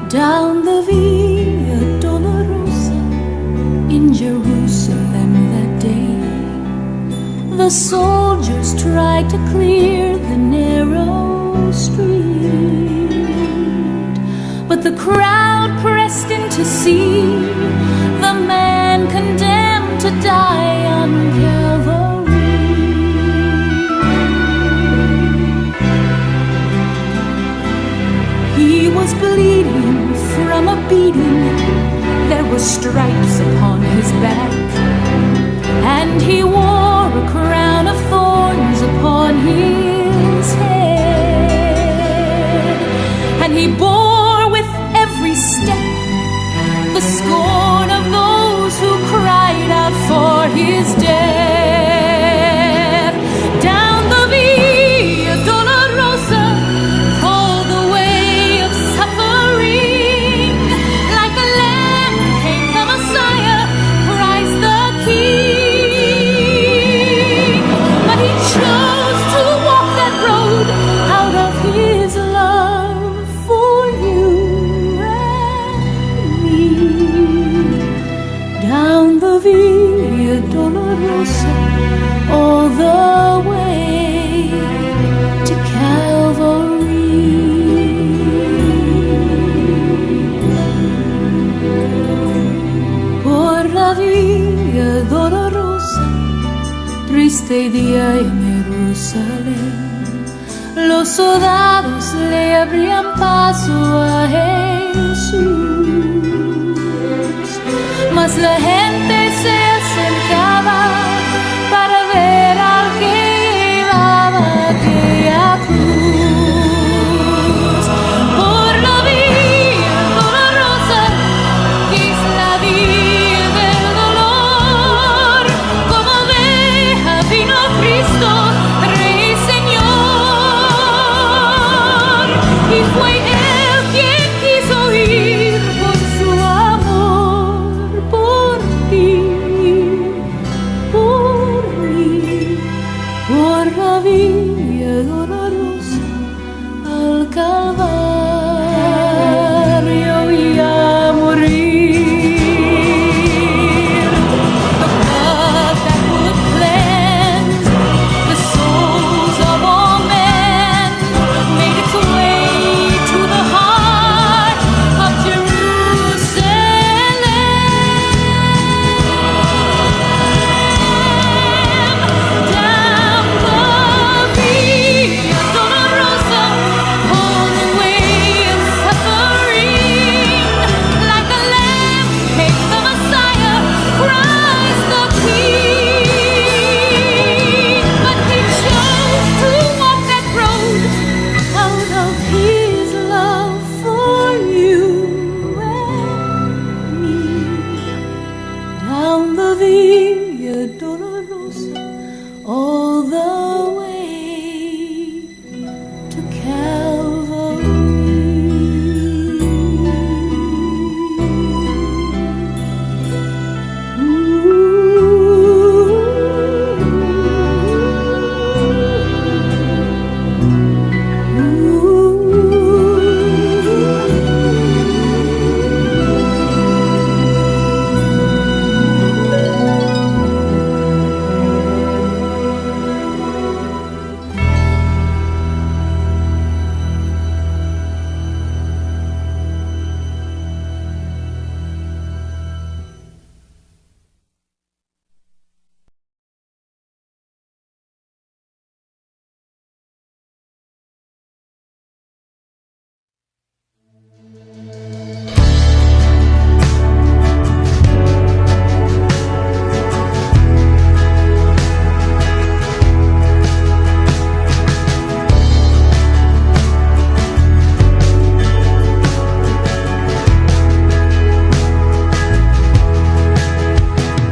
down the Via Dolorosa in Jerusalem that day. The soldiers tried to clear the narrow street, but the crowd pressed in to see the man condemned to die on Calvary. He was bleeding from a beating, there were stripes upon his back, and he wore a crown of thorns upon his head, and he bore with every step the scorn of those who cried out for his death. Down the Via Dolorosa, called the way of suffering, like a lamb came the Messiah, Christ the King. But he chose to walk that road out of his love for you and me. Down the Via Dolorosa, all the way to Calvary. Por la Via Dolorosa, triste día en Jerusalén, los soldados le abrían paso a Jesús, mas la gente se acercaba para ver al que llevaba aquella cruz. Por la Via Dolorosa, que es la vía del dolor, como oveja vino Cristo, Rey y Señor, y fue Él quien quiso ir por su amor, por ti, por mí, por la Via Dolorosa al Calvario y a morir. The blood that would cleanse the souls of all men made its way to the heart of Jerusalem. Down the Via Dolorosa, on the way of suffering, like a lamb came the Messiah, Christ the King. But he chose to walk that road out of his love for you and me. Down the Via Dolorosa, all the way to Calvary.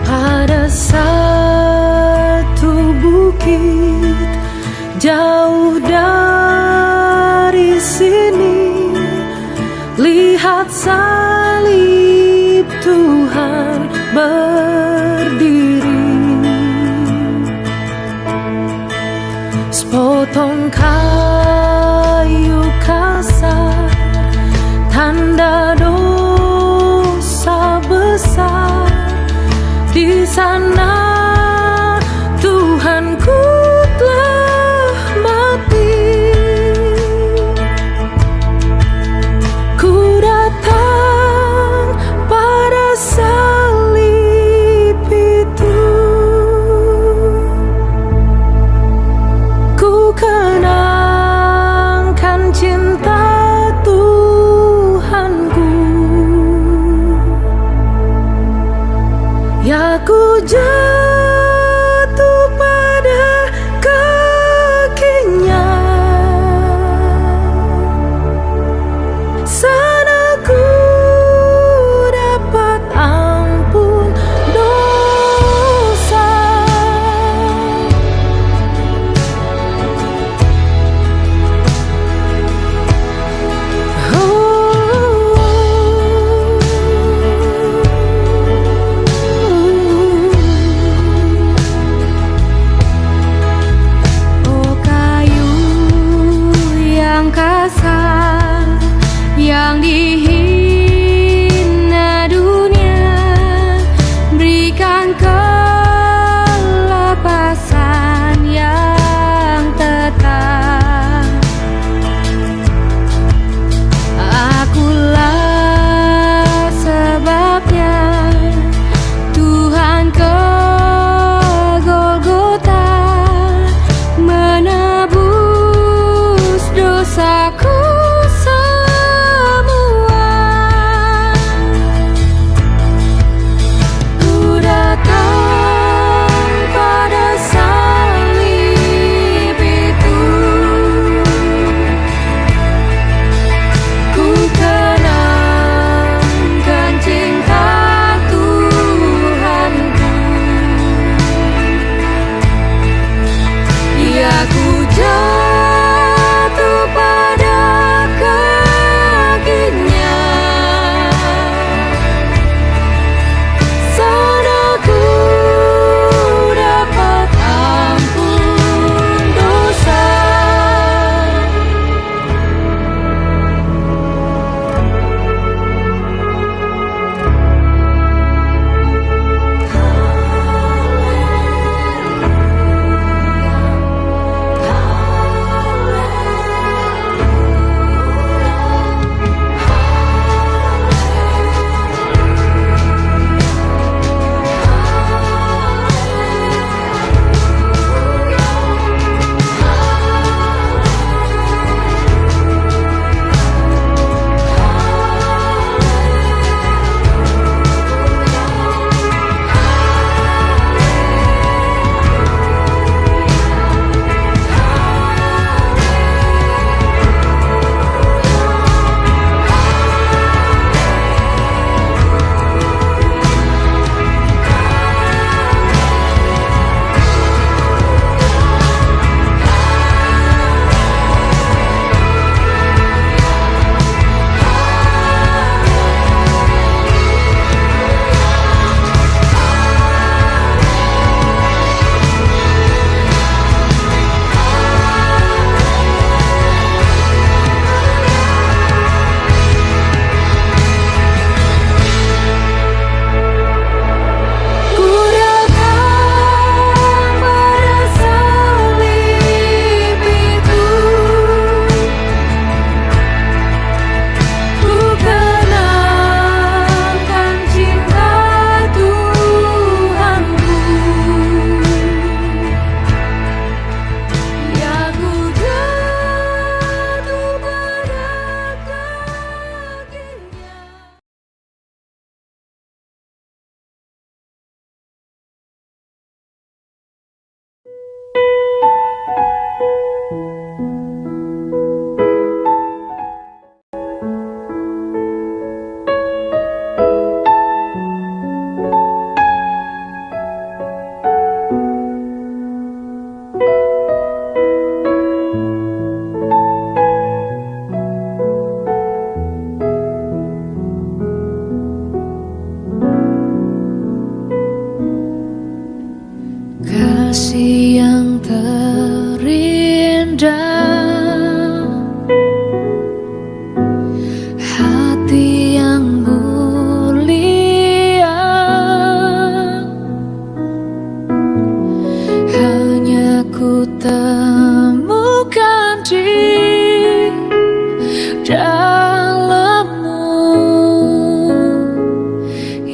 Ada satu bukit jauh dari sini, lihat salib Tuhan berdiri. Sepotong kayu kasar, tanda sana Tuhanku telah mati. Ku datang pada salib itu, ku kenangkan cinta Tuhanku. Ya ku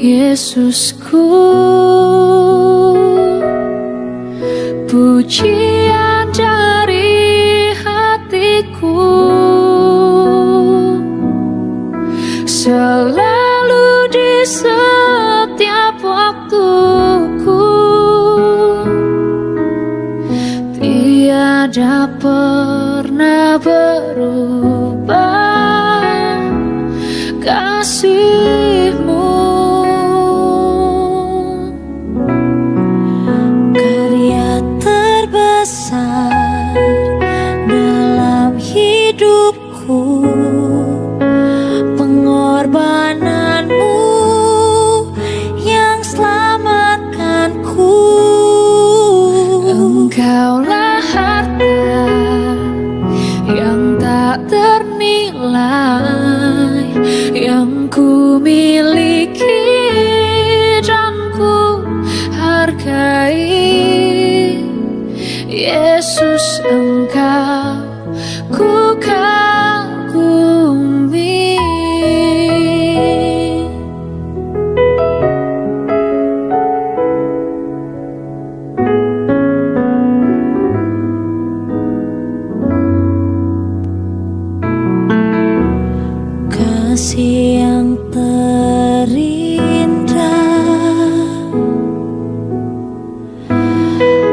Yesusku, pujian dari hatiku selalu di setiap waktuku, tiada pernah berubah kasih-Mu. Karya terbesar dalam hidupku, pengorbananmu yang selamatkanku. Engkaulah harta yang tak ternilai, yang ku miliki dan ku hargai. Yesus, Engkau ku kagumi. Kasih yang terindah,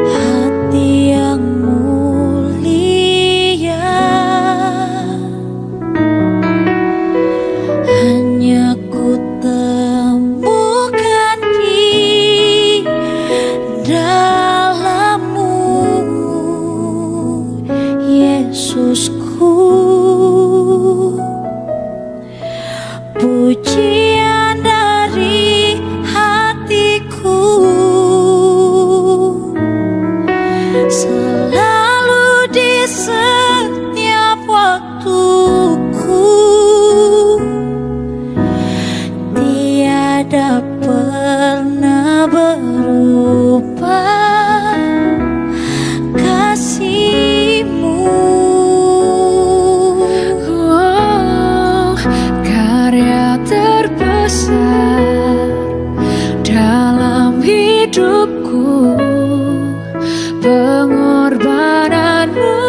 hati yang mulia, hanya ku temukan di dalam-Mu, Yesusku. Pujian dari hatiku selalu di setiap waktuku, tiada pernah berubah kasih-Mu. Karya terbesar dalam hidupku, pengorbananmu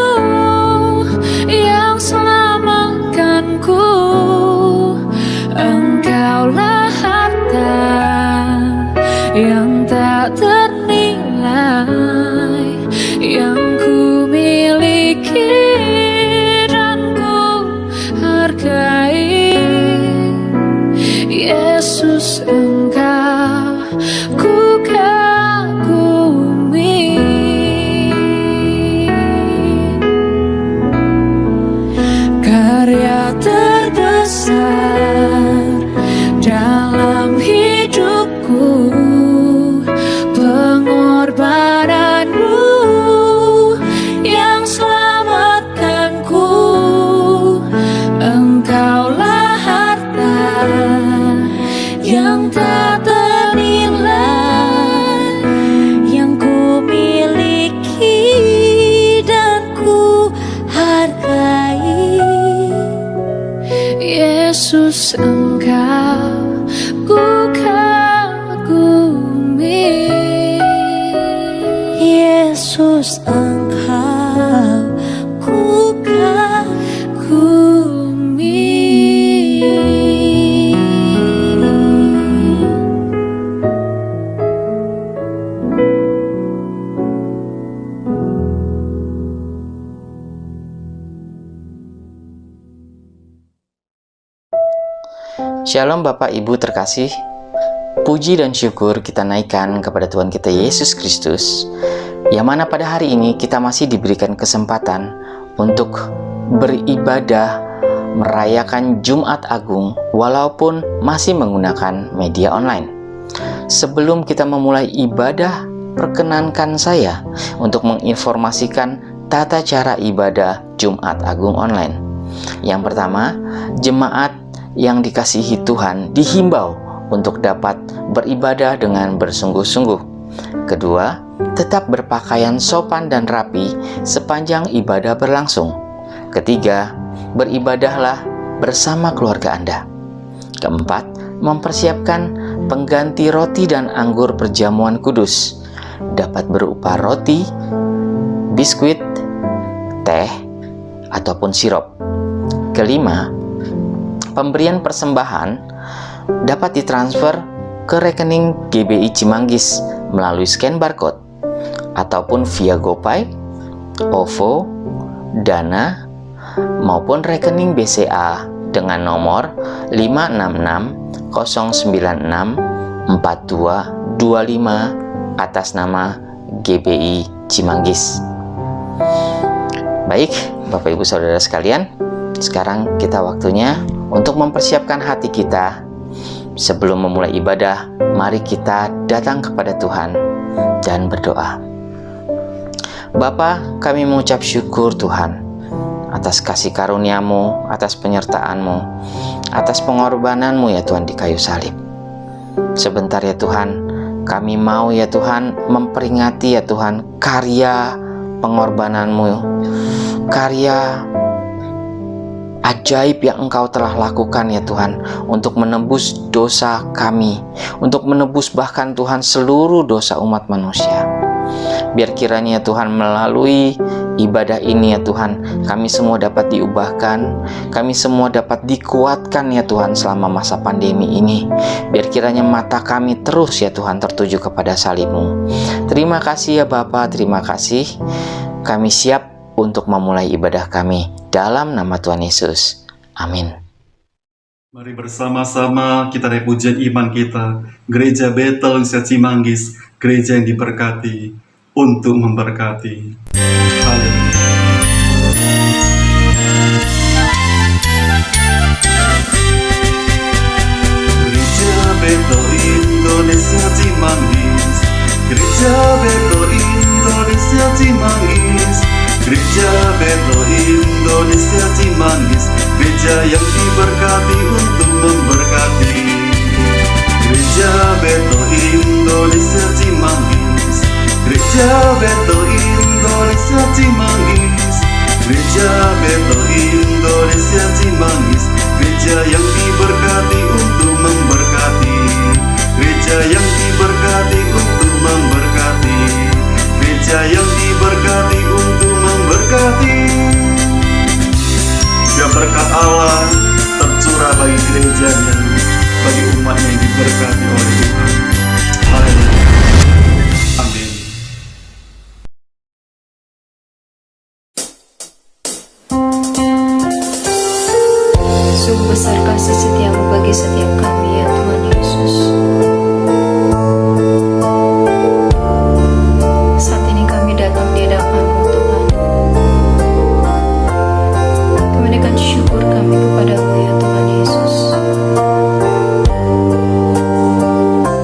yang selamatkanku. Engkaulah harta yang tak ternilai, yang ku miliki dan ku hargai. Yesus, Engkau ku kagumi. Karya terbesar dalam hidupku, pengorbananmu yang selamatkanku. Engkaulah harta yang tak ternilai, yang ku miliki dan ku hargai. Yesus, Engkau ku kagumi. Yesus, Engkau ku kagumi. Shalom Bapak Ibu terkasih, puji dan syukur kita naikkan kepada Tuhan kita Yesus Kristus, yang mana pada hari ini kita masih diberikan kesempatan untuk beribadah merayakan Jumat Agung walaupun masih menggunakan media online. Sebelum kita memulai ibadah, perkenankan saya untuk menginformasikan tata cara ibadah Jumat Agung online. Yang pertama, jemaat yang dikasihi Tuhan dihimbau untuk dapat beribadah dengan bersungguh-sungguh. Kedua, tetap berpakaian sopan dan rapi sepanjang ibadah berlangsung. Ketiga, beribadahlah bersama keluarga Anda. Keempat, mempersiapkan pengganti roti dan anggur perjamuan kudus dapat berupa roti, biskuit, teh, ataupun sirup. Kelima, pemberian persembahan dapat ditransfer ke rekening GBI Cimanggis melalui scan barcode ataupun via GoPay, OVO, Dana, maupun rekening BCA dengan nomor 566-096-4225 atas nama GBI Cimanggis. Baik, Bapak Ibu Saudara sekalian, sekarang kita waktunya untuk mempersiapkan hati kita. Sebelum memulai ibadah, mari kita datang kepada Tuhan dan berdoa. Bapa, kami mengucap syukur Tuhan atas kasih karunia-Mu, atas penyertaan-Mu, atas pengorbanan-Mu ya Tuhan di kayu salib. Sebentar ya Tuhan, kami mau ya Tuhan memperingati ya Tuhan karya pengorbanan-Mu, karya ajaib yang Engkau telah lakukan ya Tuhan untuk menebus dosa kami, untuk menebus bahkan Tuhan seluruh dosa umat manusia. Biar kiranya ya Tuhan melalui ibadah ini ya Tuhan, kami semua dapat diubahkan, kami semua dapat dikuatkan ya Tuhan selama masa pandemi ini. Biar kiranya mata kami terus ya Tuhan tertuju kepada salib-Mu. Terima kasih ya Bapa, terima kasih. Kami siap untuk memulai ibadah kami dalam nama Tuhan Yesus. Amin. Mari bersama-sama kita naik pujian iman kita, Gereja Betel Indonesia Cimanggis, gereja yang diberkati untuk memberkati. Haleluya. Gereja Betel Indonesia Cimanggis, Gereja Betel Indonesia Cimanggis, Gereja Betel Indonesia Cimanggis, gereja yang diberkati untuk memberkati. Gereja Betel Indonesia Cimanggis, Gereja Betel Indonesia Cimanggis, Gereja Betel Indonesia Cimanggis, gereja yang diberkati untuk memberkati. Gereja yang diberkati untuk memberkati. Gereja yang diberkati untuk memberkati. Biar berkat Allah tercurah bagi gerejanya, bagi umatnya yang diberkati oleh Tuhan. Haleluya. Amin. Sungguh besar kasih setiamu bagi setiap kami ya Tuhan Yesus. Saat ini kami datang di hadapan-Mu Tuhan. Kami naikkan syukur kami kepada-Mu ya Tuhan Yesus.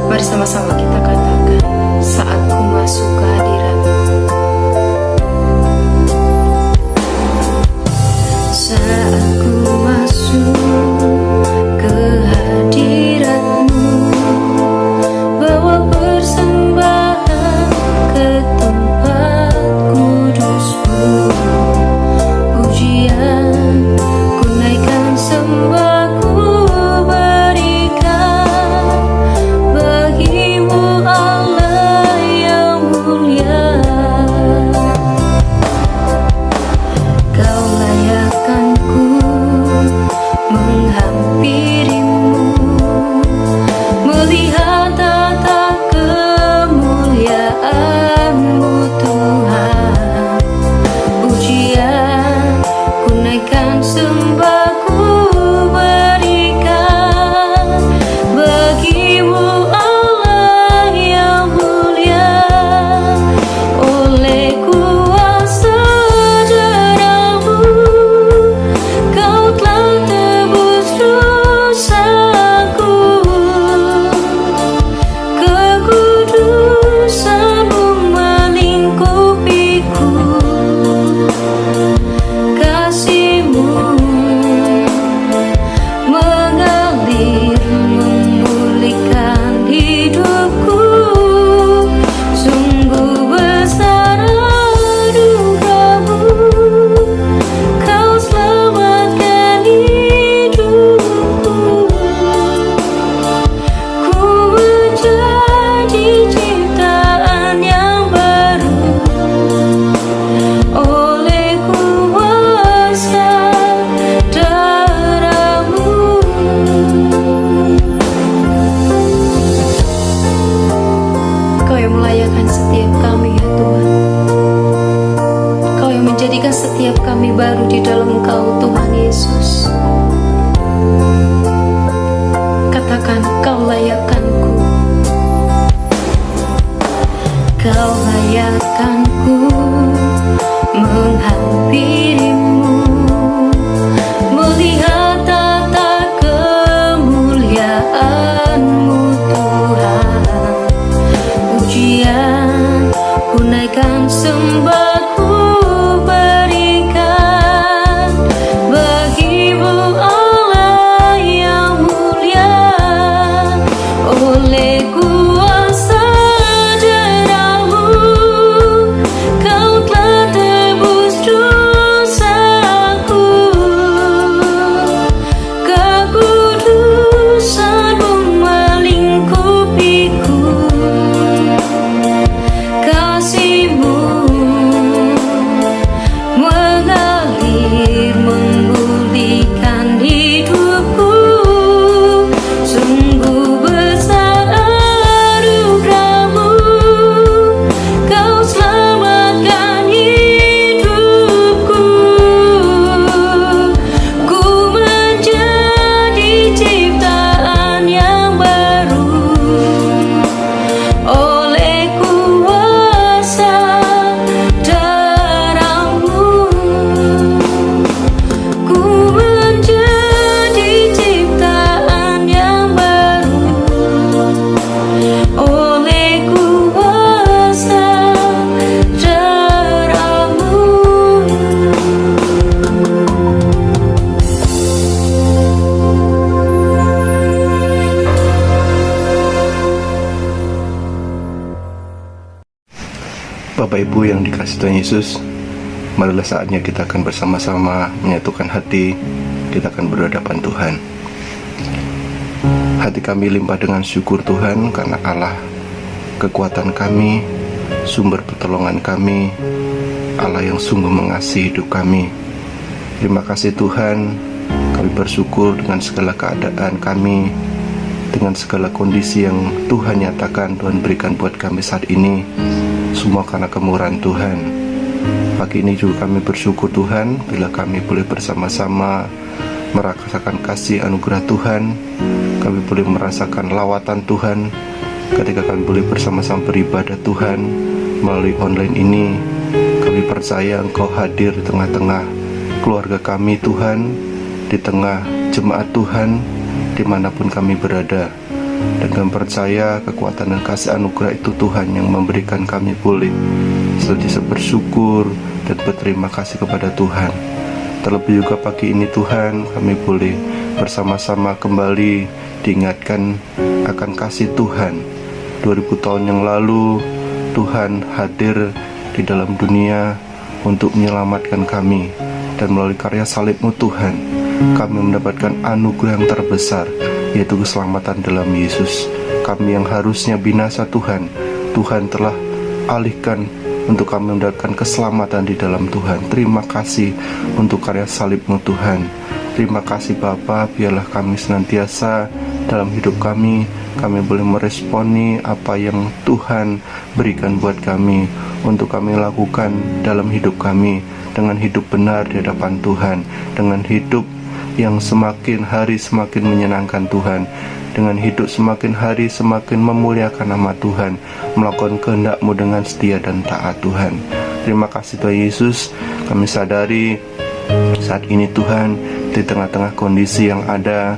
Mari sama-sama kita katakan, saat ku masuk ke hadirat-Mu. Saat ku masuk ke hadirat-Mu, bawa persembahan ke tempat kudus-Mu. Pujian ku naikkan, sembah ku berikan bagi-Mu Allah yang mulia. Kau layakkan ku menghampiri-Mu, melihat tata kemuliaan-Mu Tuhan. Pujian ku naikkan, sembah ku berikan bagi-Mu Allah yang mulia. Oleh kuasa darah-Mu, Kau telah tebus dosaku. Kekudusan-Mu melingkupiku. Kasih-Mu mengalir, memulihkan hidupku. Sungguh besar anugerah-Mu, Kau selamatkan hidupku. Ku setiap kami baru di dalam Engkau, Tuhan Yesus. Katakan, Kau layakkanku, Kau layakkanku menghampirimu, melihat tata kemuliaan-Mu Tuhan. Pujian ku naikkan, sembah ku berikan bagi-Mu Allah yang mulia. Oleh kuasa darah-Mu Kau telah tebus dosaku, kekudusan-Mu melingkupiku, kasih-Mu mengalir memulihkan hidupku. Sungguh besar anugerah-Mu, Kau selamatkan hidupku. Ku menjadi ciptaan yang baru oleh kuasa darah-Mu. Ku menjadi ciptaan yang baru oleh kuasa darah-Mu. Bapak Ibu yang dikasihi Tuhan Yesus, marilah saatnya kita akan bersama-sama menyatukan hati. Kita akan berhadapan Tuhan. Hati kami limpah dengan syukur Tuhan, karena Allah kekuatan kami, sumber pertolongan kami, Allah yang sungguh mengasihi hidup kami. Terima kasih Tuhan, kami bersyukur dengan segala keadaan kami, dengan segala kondisi yang Tuhan nyatakan, Tuhan berikan buat kami saat ini. Semua karena kemurahan Tuhan. Pagi ini juga kami bersyukur Tuhan, bila kami boleh bersama-sama merasakan kasih anugerah Tuhan. Kami boleh merasakan lawatan Tuhan ketika kami boleh bersama-sama beribadah Tuhan melalui online ini. Kami percaya Engkau hadir di tengah-tengah keluarga kami Tuhan, di tengah jemaat Tuhan, dimanapun kami berada. Dan kami percaya kekuatan dan kasih anugerah itu Tuhan yang memberikan kami boleh senantiasa bersyukur dan berterima kasih kepada Tuhan. Terlebih juga pagi ini Tuhan, kami boleh bersama-sama kembali diingatkan akan kasih Tuhan. 2000 tahun yang lalu Tuhan hadir di dalam dunia untuk menyelamatkan kami, dan melalui karya salib-Mu Tuhan, kami mendapatkan anugerah yang terbesar, yaitu keselamatan dalam Yesus. Kami yang harusnya binasa Tuhan, Tuhan telah alihkan untuk kami mendapatkan keselamatan di dalam Tuhan. Terima kasih untuk karya salib-Mu Tuhan. Terima kasih Bapa, biarlah kami senantiasa dalam hidup kami boleh meresponi apa yang Tuhan berikan buat kami, untuk kami lakukan dalam hidup kami, dengan hidup benar di hadapan Tuhan, dengan hidup yang semakin hari semakin menyenangkan Tuhan, dengan hidup semakin hari semakin memuliakan nama Tuhan, melakukan kehendak-Mu dengan setia dan taat Tuhan. Terima kasih Tuhan Yesus. Kami sadari saat ini Tuhan, di tengah-tengah kondisi yang ada,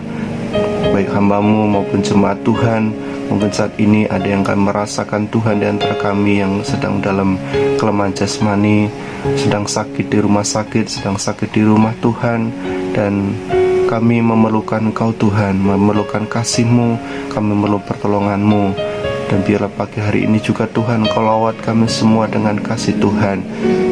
baik hamba-Mu maupun jemaat Tuhan, mungkin saat ini ada yang akan merasakan Tuhan di antara kami yang sedang dalam kelemahan jasmani, sedang sakit di rumah sakit, sedang sakit di rumah Tuhan. Dan kami memerlukan Engkau Tuhan, memerlukan kasih-Mu, kami memerlukan pertolongan-Mu. Dan biarlah pagi hari ini juga Tuhan Engkau lawat kami semua dengan kasih Tuhan.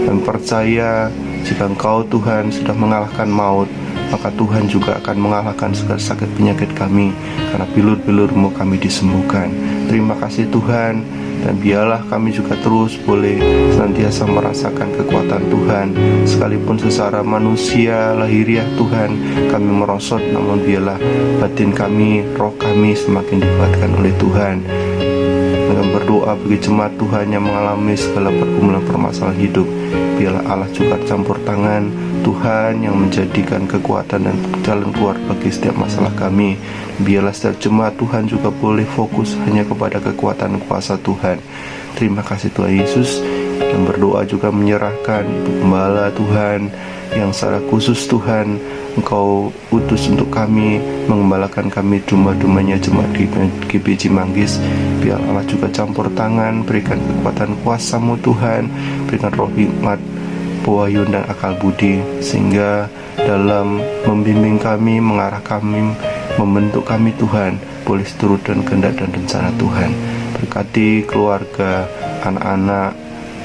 Kami percaya jika Engkau Tuhan sudah mengalahkan maut, maka Tuhan juga akan mengalahkan segala sakit penyakit kami, karena bilur-bilur-Mu kami disembuhkan. Terima kasih Tuhan. Dan biarlah kami juga terus boleh senantiasa merasakan kekuatan Tuhan, sekalipun secara manusia lahiriah Tuhan kami merosot, namun biarlah batin kami, roh kami semakin dikuatkan oleh Tuhan. Dengan berdoa bagi jemaat Tuhan yang mengalami segala pergumulan permasalahan hidup, biarlah Allah juga campur tangan Tuhan yang menjadikan kekuatan dan jalan keluar bagi setiap masalah kami. Biarlah setiap jemaat Tuhan juga boleh fokus hanya kepada kekuatan kuasa Tuhan. Terima kasih Tuhan Yesus. Yang berdoa juga menyerahkan Ibu Gembala Tuhan yang secara khusus Tuhan Engkau utus untuk kami mengembalakan kami domba-dombanya jemaat GBJ Manggis. Biar Allah juga campur tangan, berikan kekuatan kuasa-Mu Tuhan, berikan roh hikmat, pewahyuan dan akal budi, sehingga dalam membimbing kami, mengarah kami, membentuk kami Tuhan, boleh seturut dan kehendak dan rencana Tuhan. Berkati keluarga, anak-anak,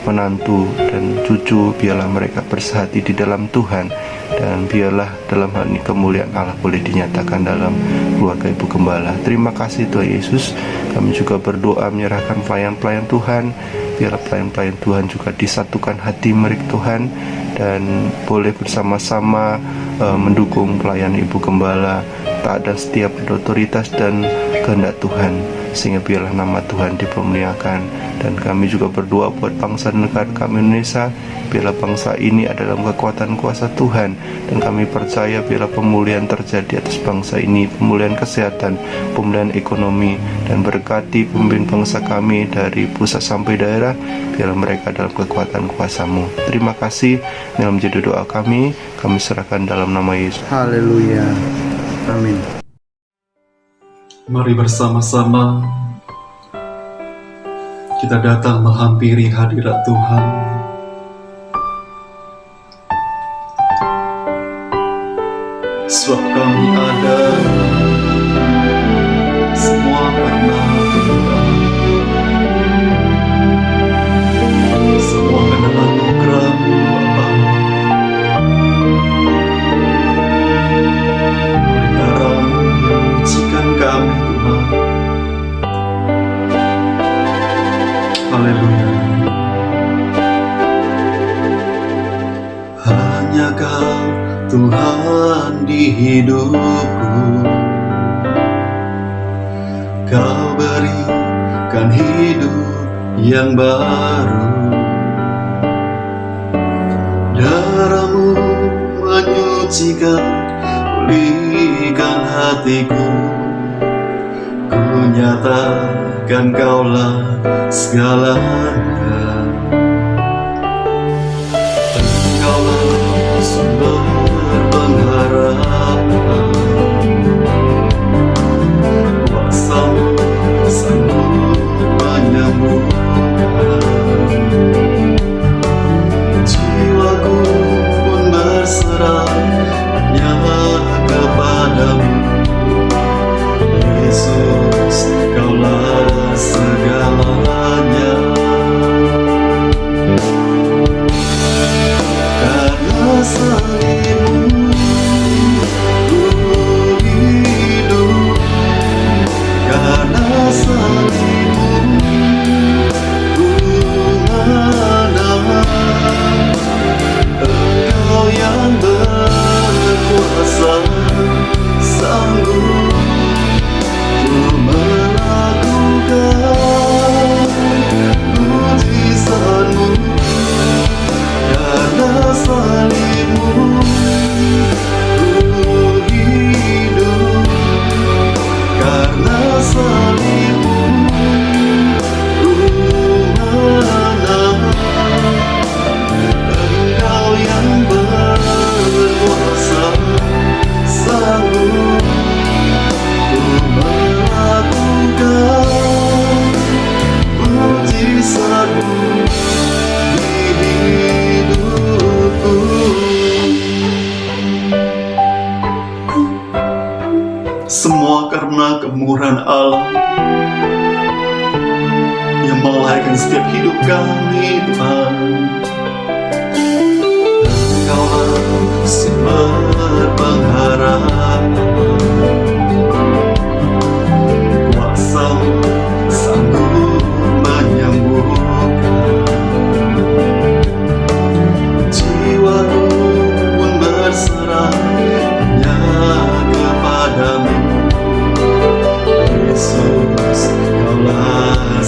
menantu dan cucu, biarlah mereka bersehati di dalam Tuhan, dan biarlah dalam hal ini kemuliaan Allah boleh dinyatakan dalam keluarga Ibu Gembala. Terima kasih Tuhan Yesus. Kami juga berdoa menyerahkan pelayan-pelayan Tuhan, biarlah pelayan-pelayan Tuhan juga disatukan hati mereka Tuhan, dan boleh bersama-sama mendukung pelayan Ibu Gembala, taat dan setia pada otoritas dan kehendak Tuhan, sehingga biarlah nama Tuhan dipermuliakan. Dan kami juga berdoa buat bangsa dan negara kami Indonesia, biarlah bangsa ini adalah kekuatan kuasa Tuhan, dan kami percaya biarlah pemulihan terjadi atas bangsa ini, pemulihan kesehatan, pemulihan ekonomi, dan berkati pemimpin bangsa kami dari pusat sampai daerah, biarlah mereka dalam kekuatan kuasa-Mu. Terima kasih. Dalam menjadi doa kami serahkan dalam nama Yesus. Haleluya. Amin. Mari bersama-sama kita datang menghampiri hadirat Tuhan. Sebab kami ada semua karena Tuhan, semua karena anugerah Bapa. Oleh darah-Mu yang menyucikan kami Tuhan. Haleluya. Hanya Kau Tuhan di hidupku, Kau berikan hidup yang baru. Darah-Mu menyucikan, pulihkan hatiku. Ku nyatakan Kaulah segalanya. Engkaulah sumber pengharapan, kuasa-Mu sanggup menyembuhkan. Jiwaku pun berserah hanya kepadamu. Yesus, Kaulah segalanya. Karena salib-Mu ku hidup, karena salib-Mu ku menang. Engkau yang berkuasa, sanggup melakukan mujizat-Mu. Karena salib-Mu ku hidup, karena salib-Mu ku menang. Engkau yang berkuasa, sanggup melakukan mujizat-Mu di hidupku. Semua karena kemurahan Allah yang melahirkan setiap hidup kami Tuhan. Engkaulah sumber pengharapan, kuasa-Mu sanggup menyembuhkan. Jiwaku pun berserah hanya kepadamu. Yesus, Kaulah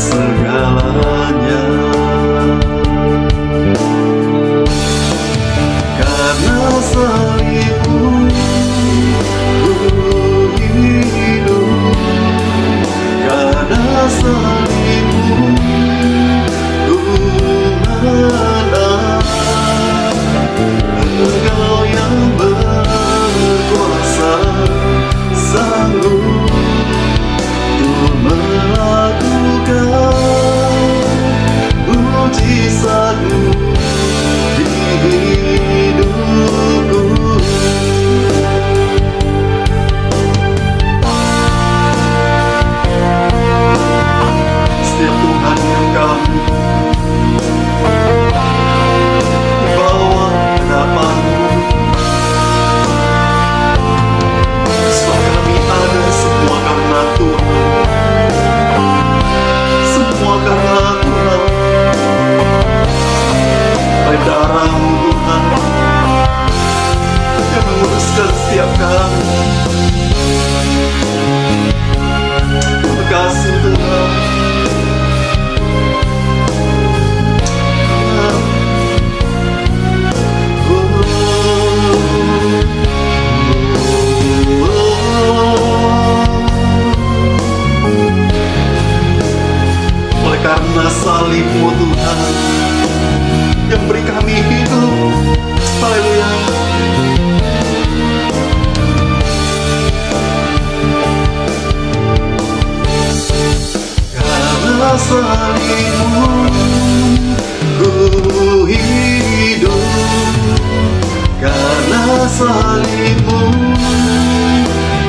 salib-Mu ku hidup, karena salib-Mu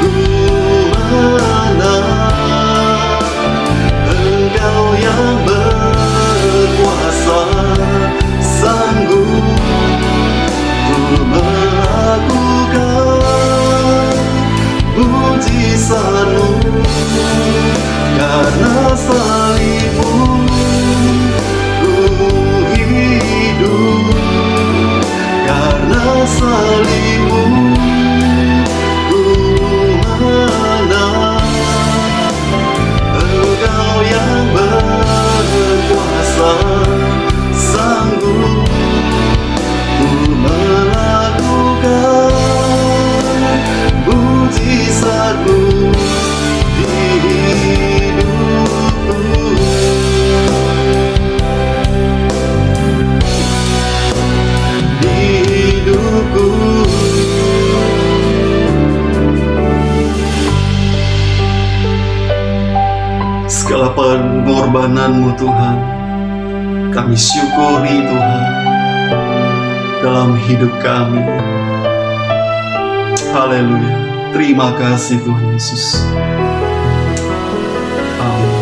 ku menang. Engkau yang berkuasa, sanggup ku melakukan mujizat-Mu, karena salib-Mu ku hidup, karena salib-Mu ku menang. Engkau yang berkuasa, sanggup ku melakukan mujizat-Mu di hidupku. Di hidupku. Segala pengorbanan-Mu Tuhan, kami syukuri Tuhan dalam hidup kami. Haleluya. Terima kasih Tuhan Yesus. Amin.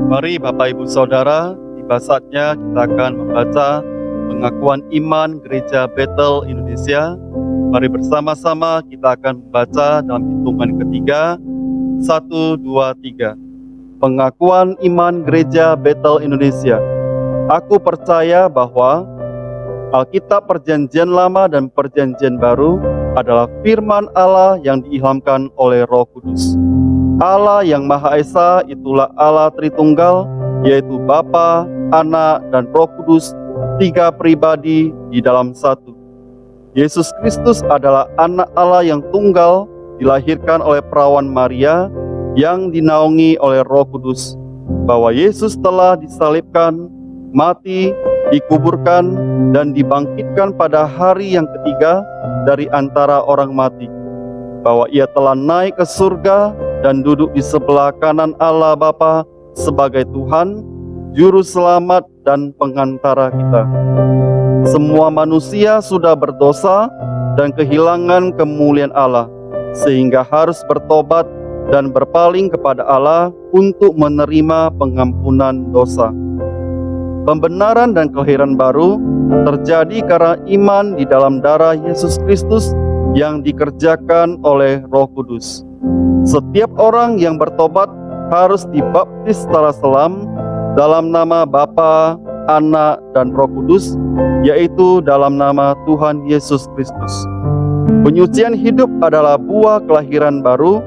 Mari Bapak Ibu Saudara, tiba saatnya kita akan membaca pengakuan iman Gereja Bethel Indonesia. Mari bersama-sama kita akan membaca dalam hitungan ketiga. 1, 2, 3. Pengakuan iman Gereja Bethel Indonesia. Aku percaya bahwa Alkitab Perjanjian Lama dan Perjanjian Baru adalah firman Allah yang diilhamkan oleh Roh Kudus. Allah yang Maha Esa itulah Allah Tritunggal, yaitu Bapa, Anak, dan Roh Kudus, tiga pribadi di dalam satu. Yesus Kristus adalah anak Allah yang tunggal, dilahirkan oleh perawan Maria, yang dinaungi oleh Roh Kudus, bahwa Yesus telah disalibkan, mati, dikuburkan, dan dibangkitkan pada hari yang ketiga dari antara orang mati, bahwa Ia telah naik ke surga dan duduk di sebelah kanan Allah Bapa sebagai Tuhan, Juru Selamat dan Pengantara kita. Semua manusia sudah berdosa dan kehilangan kemuliaan Allah, sehingga harus bertobat dan berpaling kepada Allah untuk menerima pengampunan dosa. Pembenaran dan kelahiran baru terjadi karena iman di dalam darah Yesus Kristus yang dikerjakan oleh Roh Kudus. Setiap orang yang bertobat harus dibaptis secara selam dalam nama Bapa, Anak, dan Roh Kudus, yaitu dalam nama Tuhan Yesus Kristus. Penyucian hidup adalah buah kelahiran baru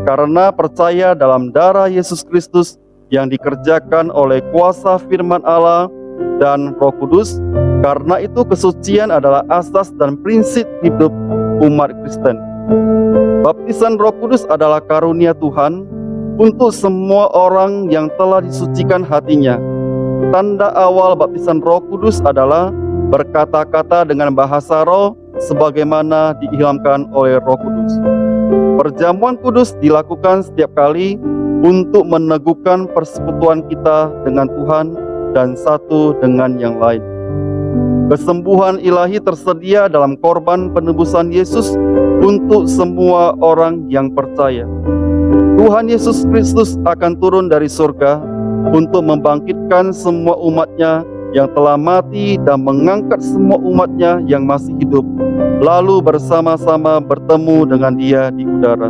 karena percaya dalam darah Yesus Kristus yang dikerjakan oleh kuasa firman Allah dan Roh Kudus. Karena itu kesucian adalah asas dan prinsip hidup umat Kristen. Baptisan Roh Kudus adalah karunia Tuhan untuk semua orang yang telah disucikan hatinya. Tanda awal baptisan Roh Kudus adalah berkata-kata dengan bahasa roh sebagaimana diilhamkan oleh Roh Kudus. Perjamuan kudus dilakukan setiap kali untuk meneguhkan persekutuan kita dengan Tuhan dan satu dengan yang lain. Kesembuhan ilahi tersedia dalam korban penebusan Yesus untuk semua orang yang percaya. Tuhan Yesus Kristus akan turun dari surga untuk membangkitkan semua umatnya yang telah mati dan mengangkat semua umatnya yang masih hidup, lalu bersama-sama bertemu dengan Dia di udara.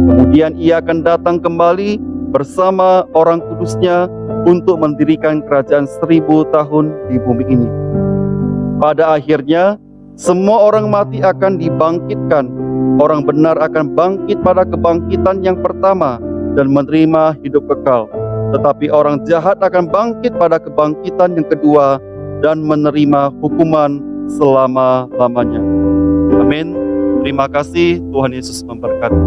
Kemudian Ia akan datang kembali bersama orang kudusnya untuk mendirikan kerajaan 1000 tahun di bumi ini. Pada akhirnya, semua orang mati akan dibangkitkan. Orang benar akan bangkit pada kebangkitan yang pertama dan menerima hidup kekal. Tetapi orang jahat akan bangkit pada kebangkitan yang kedua dan menerima hukuman selama-lamanya. Amin. Terima kasih, Tuhan Yesus memberkati.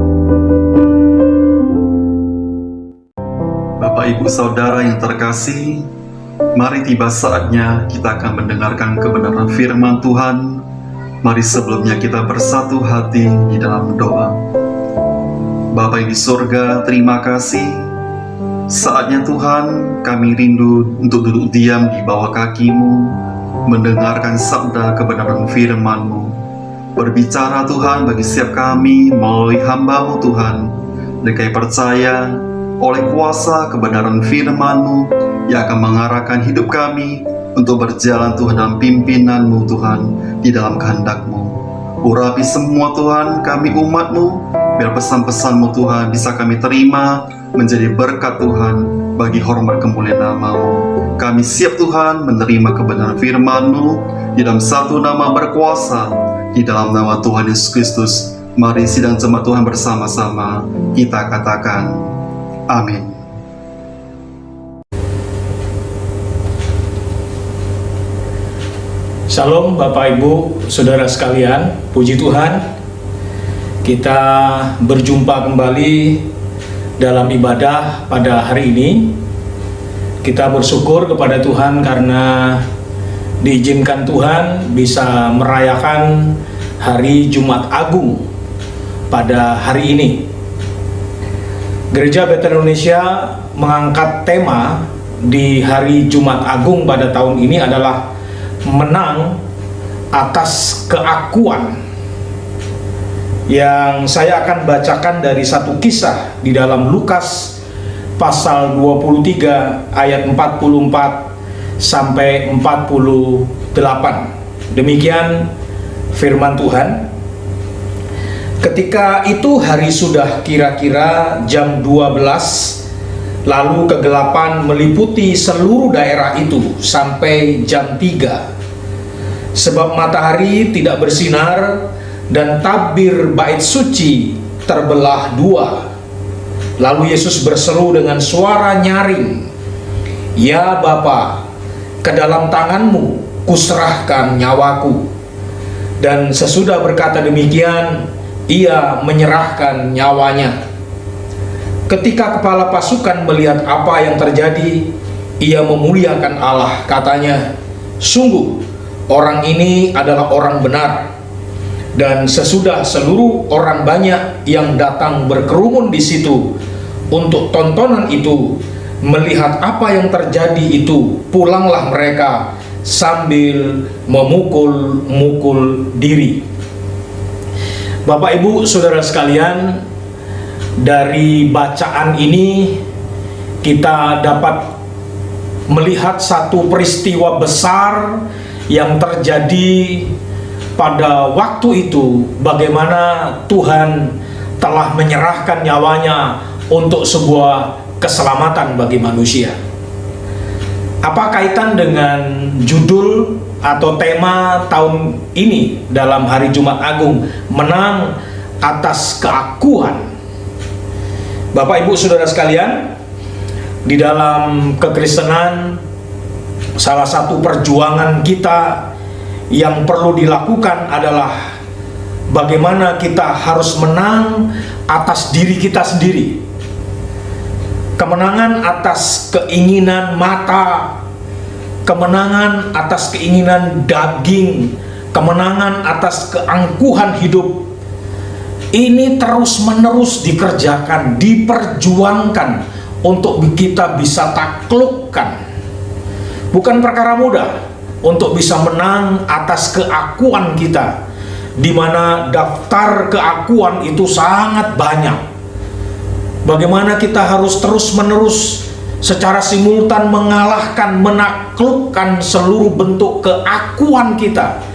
Bapak Ibu Saudara yang terkasih, mari tiba saatnya kita akan mendengarkan kebenaran firman Tuhan. Mari sebelumnya kita bersatu hati di dalam doa. Bapa yang di surga, terima kasih. Saatnya Tuhan, kami rindu untuk duduk diam di bawah kaki-Mu, mendengarkan sabda kebenaran firman-Mu. Berbicara Tuhan bagi setiap kami melalui hamba-Mu Tuhan, dan kami percaya oleh kuasa kebenaran firman-Mu yang akan mengarahkan hidup kami untuk berjalan Tuhan dalam pimpinan-Mu Tuhan, di dalam kehendak-Mu. Urapi semua Tuhan kami umat-Mu, biar pesan-pesan-Mu Tuhan bisa kami terima menjadi berkat Tuhan bagi hormat kemuliaan nama-Mu. Kami siap Tuhan menerima kebenaran firman-Mu di dalam satu nama berkuasa, di dalam nama Tuhan Yesus Kristus. Mari sidang jemaat Tuhan bersama-sama kita katakan amin. Shalom Bapak Ibu, Saudara sekalian, puji Tuhan. Kita berjumpa kembali dalam ibadah pada hari ini. Kita bersyukur kepada Tuhan karena diizinkan Tuhan bisa merayakan hari Jumat Agung pada hari ini. Gereja Bethel Indonesia mengangkat tema di hari Jumat Agung pada tahun ini adalah menang atas keakuan, yang saya akan bacakan dari satu kisah di dalam Lukas pasal 23 ayat 44 sampai 48. Demikian firman Tuhan. Ketika itu hari sudah kira-kira jam 12, lalu kegelapan meliputi seluruh daerah itu sampai jam 3. Sebab matahari tidak bersinar dan tabir bait suci terbelah dua. Lalu Yesus berseru dengan suara nyaring, "Ya Bapa, ke dalam tangan-Mu kuserahkan nyawaku." Dan sesudah berkata demikian, Ia menyerahkan nyawanya. Ketika kepala pasukan melihat apa yang terjadi, ia memuliakan Allah. Katanya, "Sungguh, orang ini adalah orang benar." Dan sesudah seluruh orang banyak yang datang berkerumun di situ untuk tontonan itu, melihat apa yang terjadi itu, pulanglah mereka sambil memukul-mukul diri. Bapak Ibu Saudara sekalian, dari bacaan ini kita dapat melihat satu peristiwa besar yang terjadi pada waktu itu, bagaimana Tuhan telah menyerahkan nyawanya untuk sebuah keselamatan bagi manusia. Apa kaitan dengan judul atau tema tahun ini dalam hari Jumat Agung, menang atas keakuan? Bapak Ibu Saudara sekalian, di dalam kekristenan, salah satu perjuangan kita yang perlu dilakukan adalah bagaimana kita harus menang atas diri kita sendiri. Kemenangan atas keinginan mata, kemenangan atas keinginan daging, kemenangan atas keangkuhan hidup. Ini terus-menerus dikerjakan, diperjuangkan untuk kita bisa taklukkan. Bukan perkara mudah untuk bisa menang atas keakuan kita, di mana daftar keakuan itu sangat banyak. Bagaimana kita harus terus-menerus secara simultan mengalahkan, menaklukkan seluruh bentuk keakuan kita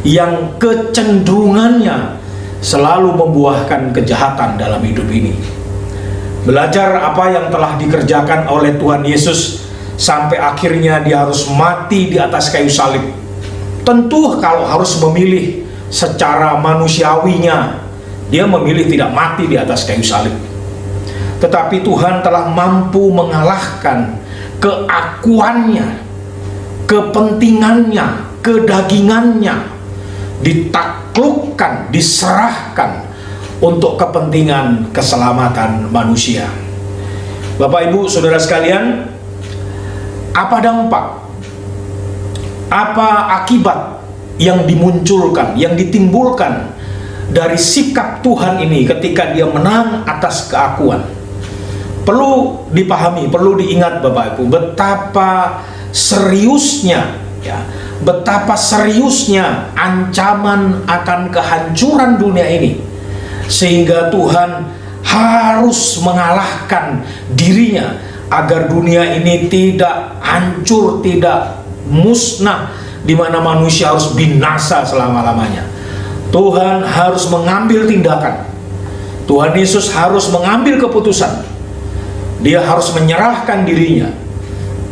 yang kecenderungannya selalu membuahkan kejahatan dalam hidup ini. Belajar apa yang telah dikerjakan oleh Tuhan Yesus sampai akhirnya Dia harus mati di atas kayu salib. Tentu kalau harus memilih secara manusiawinya, Dia memilih tidak mati di atas kayu salib. Tetapi Tuhan telah mampu mengalahkan keakuannya, kepentingannya, kedagingannya, ditaklukkan, diserahkan untuk kepentingan keselamatan manusia. Bapak Ibu Saudara sekalian, apa dampak, apa akibat yang dimunculkan, yang ditimbulkan dari sikap Tuhan ini ketika dia menang atas keakuan. Perlu dipahami, perlu diingat Bapak Ibu, betapa seriusnya betapa seriusnya ancaman akan kehancuran dunia ini, sehingga Tuhan harus mengalahkan dirinya agar dunia ini tidak hancur, tidak musnah, di mana manusia harus binasa selama-lamanya. Tuhan harus mengambil tindakan. Tuhan Yesus harus mengambil keputusan. Dia harus menyerahkan dirinya,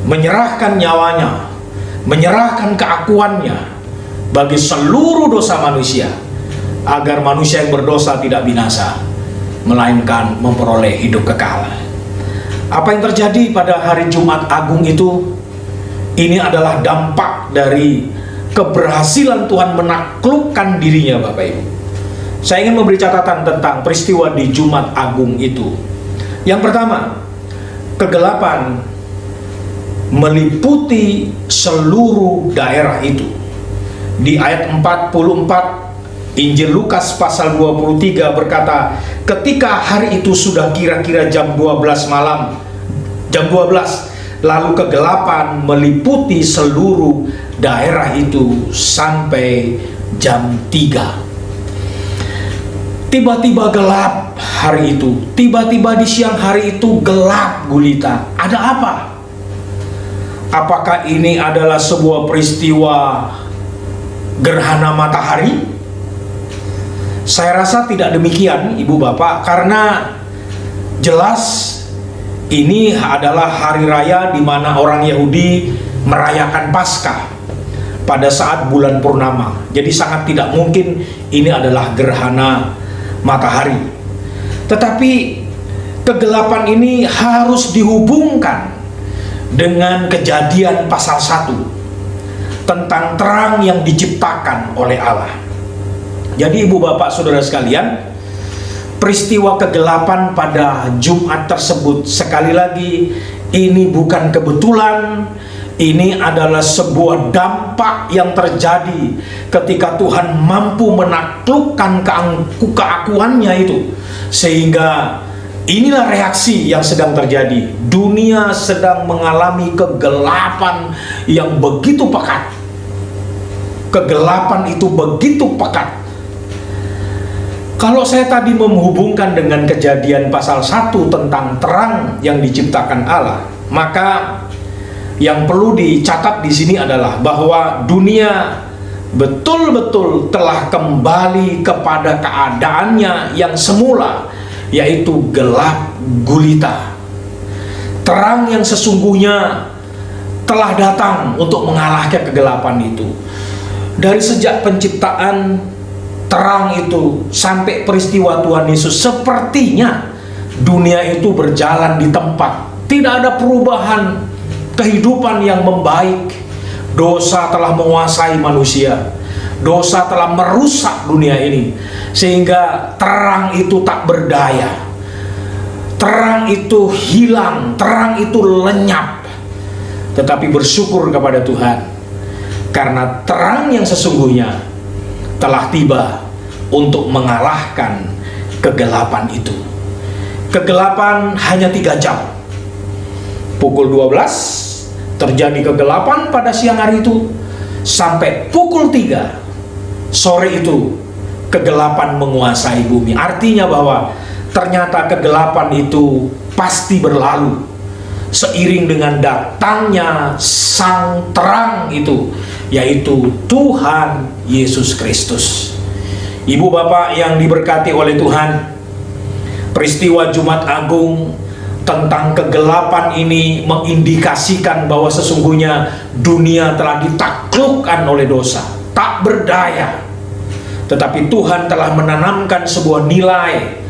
menyerahkan nyawanya, menyerahkan keakuannya bagi seluruh dosa manusia, agar manusia yang berdosa tidak binasa, melainkan memperoleh hidup kekal. Apa yang terjadi pada hari Jumat Agung itu, ini adalah dampak dari keberhasilan Tuhan menaklukkan dirinya, Bapak Ibu. Saya ingin memberi catatan tentang peristiwa di Jumat Agung itu. Yang pertama, kegelapan meliputi seluruh daerah itu. Di ayat 44 Injil Lukas pasal 23 berkata, ketika hari itu sudah kira-kira jam 12 malam, jam 12, lalu kegelapan meliputi seluruh daerah itu sampai jam 3. Tiba-tiba gelap hari itu, tiba-tiba di siang hari itu gelap gulita. Ada apa? Apakah ini adalah sebuah peristiwa gerhana matahari? Saya rasa tidak demikian, Ibu Bapak, karena jelas ini adalah hari raya di mana orang Yahudi merayakan Paskah pada saat bulan purnama. Jadi sangat tidak mungkin ini adalah gerhana matahari. Tetapi kegelapan ini harus dihubungkan dengan Kejadian pasal 1 tentang terang yang diciptakan oleh Allah. Jadi Ibu Bapak Saudara sekalian, peristiwa kegelapan pada Jumat tersebut, sekali lagi, ini bukan kebetulan. Ini adalah sebuah dampak yang terjadi ketika Tuhan mampu menaklukkan keakuannya itu, sehingga inilah reaksi yang sedang terjadi. Dunia sedang mengalami kegelapan yang begitu pekat. Kegelapan itu begitu pekat. Kalau saya tadi menghubungkan dengan Kejadian pasal 1 tentang terang yang diciptakan Allah, maka yang perlu dicatat di sini adalah bahwa dunia betul-betul telah kembali kepada keadaannya yang semula, yaitu gelap gulita. Terang yang sesungguhnya telah datang untuk mengalahkan kegelapan itu. Dari sejak penciptaan terang itu sampai peristiwa Tuhan Yesus, sepertinya dunia itu berjalan di tempat, tidak ada perubahan kehidupan yang membaik. Dosa telah menguasai manusia, dosa telah merusak dunia ini, sehingga terang itu tak berdaya, terang itu hilang, terang itu lenyap. Tetapi bersyukur kepada Tuhan, karena terang yang sesungguhnya telah tiba untuk mengalahkan kegelapan itu. Kegelapan hanya 3 jam. Pukul 12 terjadi kegelapan pada siang hari itu, sampai pukul 3 sore itu kegelapan menguasai bumi. Artinya bahwa ternyata kegelapan itu pasti berlalu seiring dengan datangnya sang terang itu, yaitu Tuhan Yesus Kristus. Ibu Bapak yang diberkati oleh Tuhan, peristiwa Jumat Agung tentang kegelapan ini mengindikasikan bahwa sesungguhnya dunia telah ditaklukkan oleh dosa, tak berdaya. Tetapi Tuhan telah menanamkan sebuah nilai,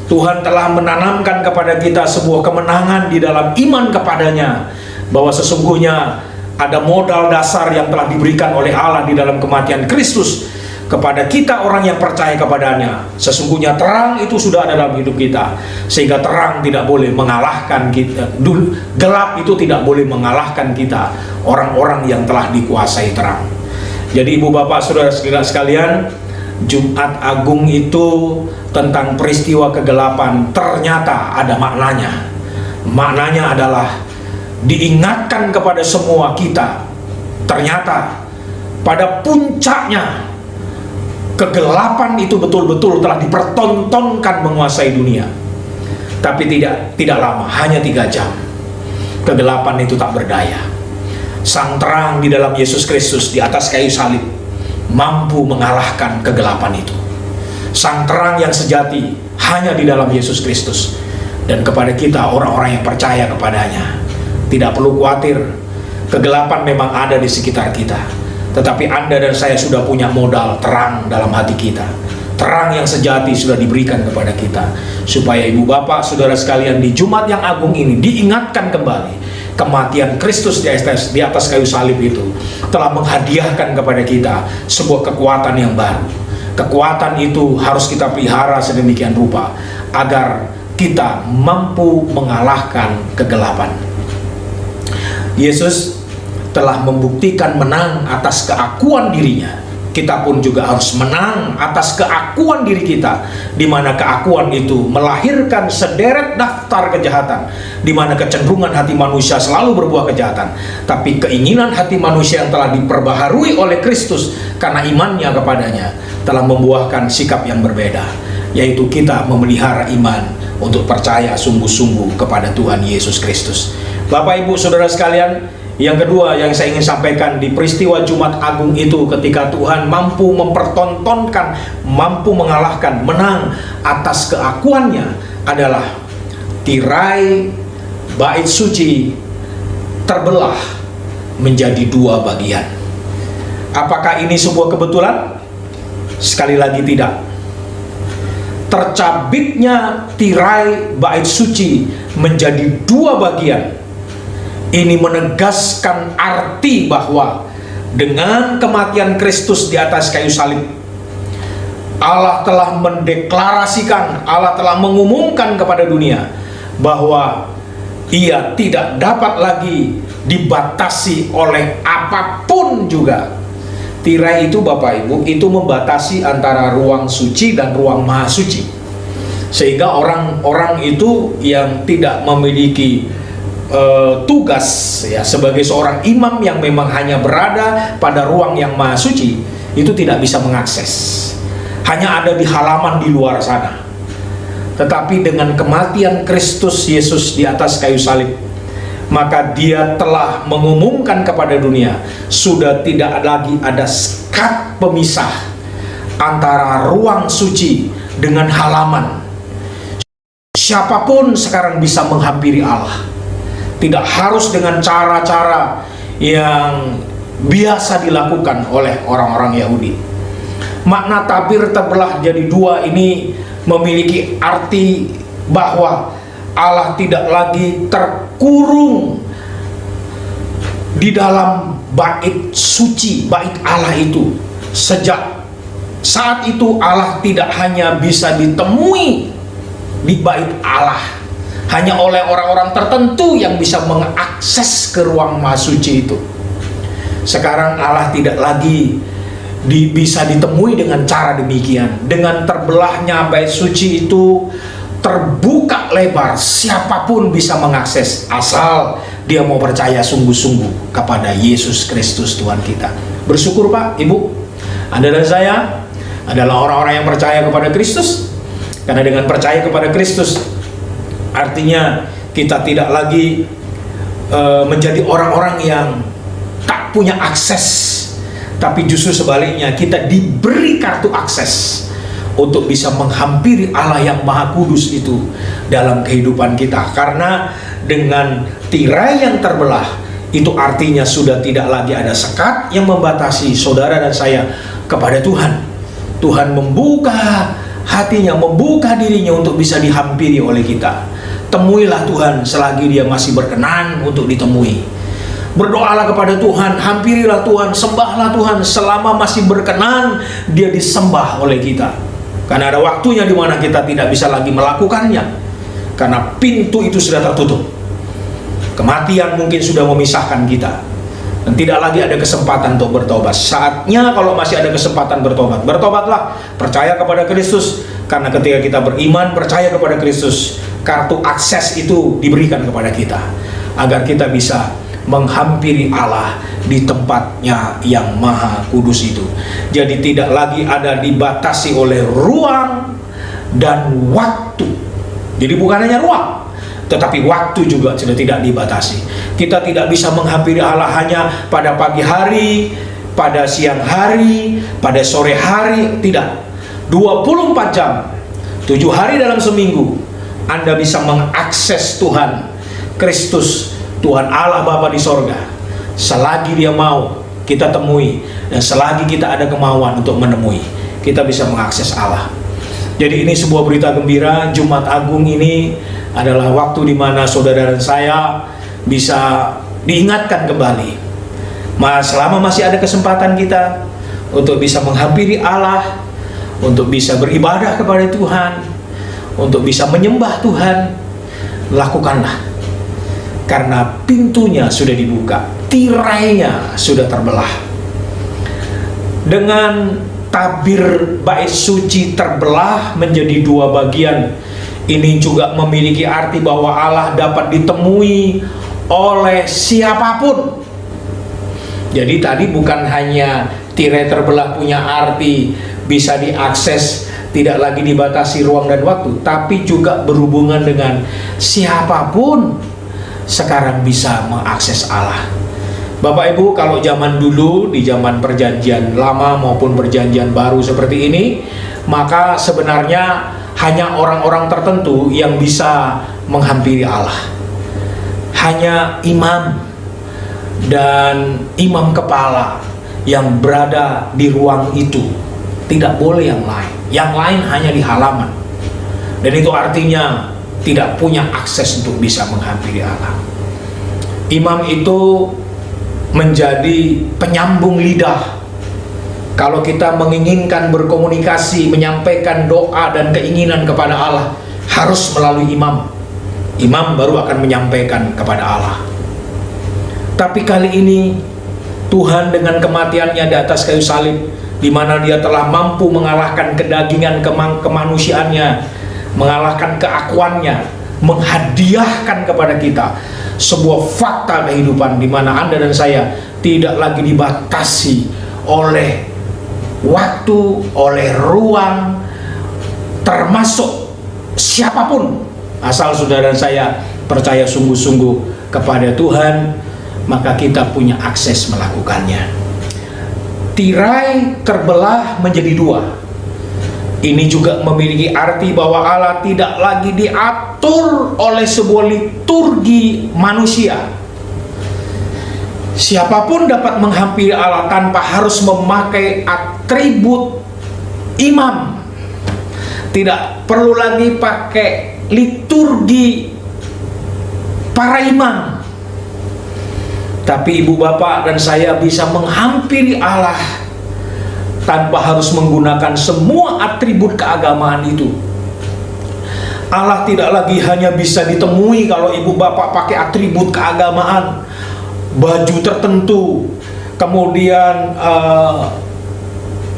Tuhan telah menanamkan kepada kita sebuah kemenangan di dalam iman kepadanya, bahwa sesungguhnya ada modal dasar yang telah diberikan oleh Allah di dalam kematian Kristus kepada kita orang yang percaya kepadanya. Sesungguhnya terang itu sudah ada dalam hidup kita, sehingga terang tidak boleh mengalahkan kita, gelap itu tidak boleh mengalahkan kita, orang-orang yang telah dikuasai terang. Jadi Ibu Bapak Saudara sekalian, Jumat Agung itu tentang peristiwa kegelapan, ternyata ada maknanya. Maknanya adalah diingatkan kepada semua kita, ternyata pada puncaknya kegelapan itu betul-betul telah dipertontonkan menguasai dunia. Tapi tidak lama, hanya 3 jam. Kegelapan itu tak berdaya. Sang terang di dalam Yesus Kristus di atas kayu salib mampu mengalahkan kegelapan itu. Sang terang yang sejati hanya di dalam Yesus Kristus. Dan kepada kita, orang-orang yang percaya kepadanya, tidak perlu khawatir. Kegelapan memang ada di sekitar kita, tetapi Anda dan saya sudah punya modal terang dalam hati kita. Terang yang sejati sudah diberikan kepada kita, supaya ibu bapak saudara sekalian di Jumat yang agung ini diingatkan kembali kematian Kristus di atas kayu salib itu telah menghadiahkan kepada kita sebuah kekuatan yang baru. Kekuatan itu harus kita pelihara sedemikian rupa agar kita mampu mengalahkan kegelapan. Yesus telah membuktikan menang atas keakuan dirinya. Kita pun juga harus menang atas keakuan diri kita, di mana keakuan itu melahirkan sederet daftar kejahatan, di mana kecenderungan hati manusia selalu berbuah kejahatan. Tapi keinginan hati manusia yang telah diperbaharui oleh Kristus karena imannya kepadanya telah membuahkan sikap yang berbeda, yaitu kita memelihara iman untuk percaya sungguh-sungguh kepada Tuhan Yesus Kristus. Bapak Ibu Saudara sekalian, yang kedua yang saya ingin sampaikan di peristiwa Jumat Agung itu, ketika Tuhan mampu mempertontonkan, mampu mengalahkan, menang atas keakuannya, adalah tirai bait suci terbelah menjadi 2 bagian. Apakah ini sebuah kebetulan? Sekali lagi tidak. Tercabiknya tirai bait suci menjadi 2 bagian, ini menegaskan arti bahwa dengan kematian Kristus di atas kayu salib, Allah telah mendeklarasikan, Allah telah mengumumkan kepada dunia bahwa Ia tidak dapat lagi dibatasi oleh apapun juga. Tirai itu Bapak Ibu, itu membatasi antara ruang suci dan ruang maha suci. Sehingga orang-orang itu yang tidak memiliki tugas ya sebagai seorang imam yang memang hanya berada pada ruang yang maha suci, itu tidak bisa mengakses, hanya ada di halaman di luar sana. Tetapi dengan kematian Kristus Yesus di atas kayu salib, maka Dia telah mengumumkan kepada dunia, sudah tidak lagi ada sekat pemisah antara ruang suci dengan halaman. Siapapun sekarang bisa menghampiri Allah, tidak harus dengan cara-cara yang biasa dilakukan oleh orang-orang Yahudi. Makna tabir terbelah jadi 2 ini memiliki arti bahwa Allah tidak lagi terkurung di dalam bait suci, bait Allah itu. Sejak saat itu Allah tidak hanya bisa ditemui di bait Allah, hanya oleh orang-orang tertentu yang bisa mengakses ke ruang maha suci itu. Sekarang Allah tidak lagi bisa ditemui dengan cara demikian. Dengan terbelahnya bait suci itu terbuka lebar, siapapun bisa mengakses, asal dia mau percaya sungguh-sungguh kepada Yesus Kristus Tuhan kita. Bersyukur Pak, Ibu, Anda dan saya adalah orang-orang yang percaya kepada Kristus. Karena dengan percaya kepada Kristus, artinya kita tidak lagi menjadi orang-orang yang tak punya akses, tapi justru sebaliknya kita diberi kartu akses untuk bisa menghampiri Allah yang Maha Kudus itu dalam kehidupan kita. Karena dengan tirai yang terbelah itu artinya sudah tidak lagi ada sekat yang membatasi saudara dan saya kepada Tuhan. Tuhan membuka hatinya, membuka dirinya untuk bisa dihampiri oleh kita. Temuilah Tuhan selagi Dia masih berkenan untuk ditemui. Berdoalah kepada Tuhan, hampirilah Tuhan, sembahlah Tuhan selama masih berkenan Dia disembah oleh kita. Karena ada waktunya di mana kita tidak bisa lagi melakukannya, karena pintu itu sudah tertutup. Kematian mungkin sudah memisahkan kita. dan tidak lagi ada kesempatan untuk bertobat. Saatnya kalau masih ada kesempatan bertobat, bertobatlah, percaya kepada Kristus. Karena ketika kita beriman, percaya kepada Kristus, kartu akses itu diberikan kepada kita agar kita bisa menghampiri Allah di tempatnya yang maha kudus itu. Jadi tidak lagi ada dibatasi oleh ruang dan waktu. Jadi bukan hanya ruang, tetapi waktu juga sudah tidak dibatasi. Kita tidak bisa menghampiri Allah hanya pada pagi hari, pada siang hari, pada sore hari. Tidak, 24 jam, 7 hari dalam seminggu Anda bisa mengakses Tuhan Kristus, Tuhan Allah Bapa di sorga. Selagi Dia mau kita temui, dan selagi kita ada kemauan untuk menemui, kita bisa mengakses Allah. Jadi ini sebuah berita gembira. Jumat Agung ini adalah waktu di mana saudara dan saya bisa diingatkan kembali, selama masih ada kesempatan kita untuk bisa menghampiri Allah, untuk bisa beribadah kepada Tuhan, untuk bisa menyembah Tuhan, lakukanlah. Karena pintunya sudah dibuka, tirainya sudah terbelah. Dengan tabir bait suci terbelah menjadi 2 bagian, ini juga memiliki arti bahwa Allah dapat ditemui oleh siapapun. Jadi tadi bukan hanya tirai terbelah punya arti bisa diakses, tidak lagi dibatasi ruang dan waktu, tapi juga berhubungan dengan siapapun sekarang bisa mengakses Allah. Bapak Ibu, kalau zaman dulu, di zaman perjanjian lama maupun perjanjian baru seperti ini, maka sebenarnya hanya orang-orang tertentu yang bisa menghampiri Allah. Hanya imam dan imam kepala yang berada di ruang itu, tidak boleh yang lain. Yang lain hanya di halaman, dan itu artinya tidak punya akses untuk bisa menghampiri Allah. Imam itu menjadi penyambung lidah. Kalau kita menginginkan berkomunikasi, menyampaikan doa dan keinginan kepada Allah, harus melalui imam. Imam baru akan menyampaikan kepada Allah. Tapi kali ini Tuhan dengan kematiannya di atas kayu salib, di mana Dia telah mampu mengalahkan kedagingan, kemanusiaannya, mengalahkan keakuannya, menghadiahkan kepada kita sebuah fakta kehidupan di mana Anda dan saya tidak lagi dibatasi oleh waktu, oleh ruang, termasuk siapapun. Asal saudara dan saya percaya sungguh-sungguh kepada Tuhan, maka kita punya akses melakukannya. Tirai terbelah menjadi 2. Ini juga memiliki arti bahwa Allah tidak lagi diatur oleh sebuah liturgi manusia. Siapapun dapat menghampiri Allah tanpa harus memakai atribut imam. Tidak perlu lagi pakai liturgi para imam. Tapi ibu bapak dan saya bisa menghampiri Allah tanpa harus menggunakan semua atribut keagamaan itu. Allah tidak lagi hanya bisa ditemui kalau ibu bapak pakai atribut keagamaan, baju tertentu, kemudian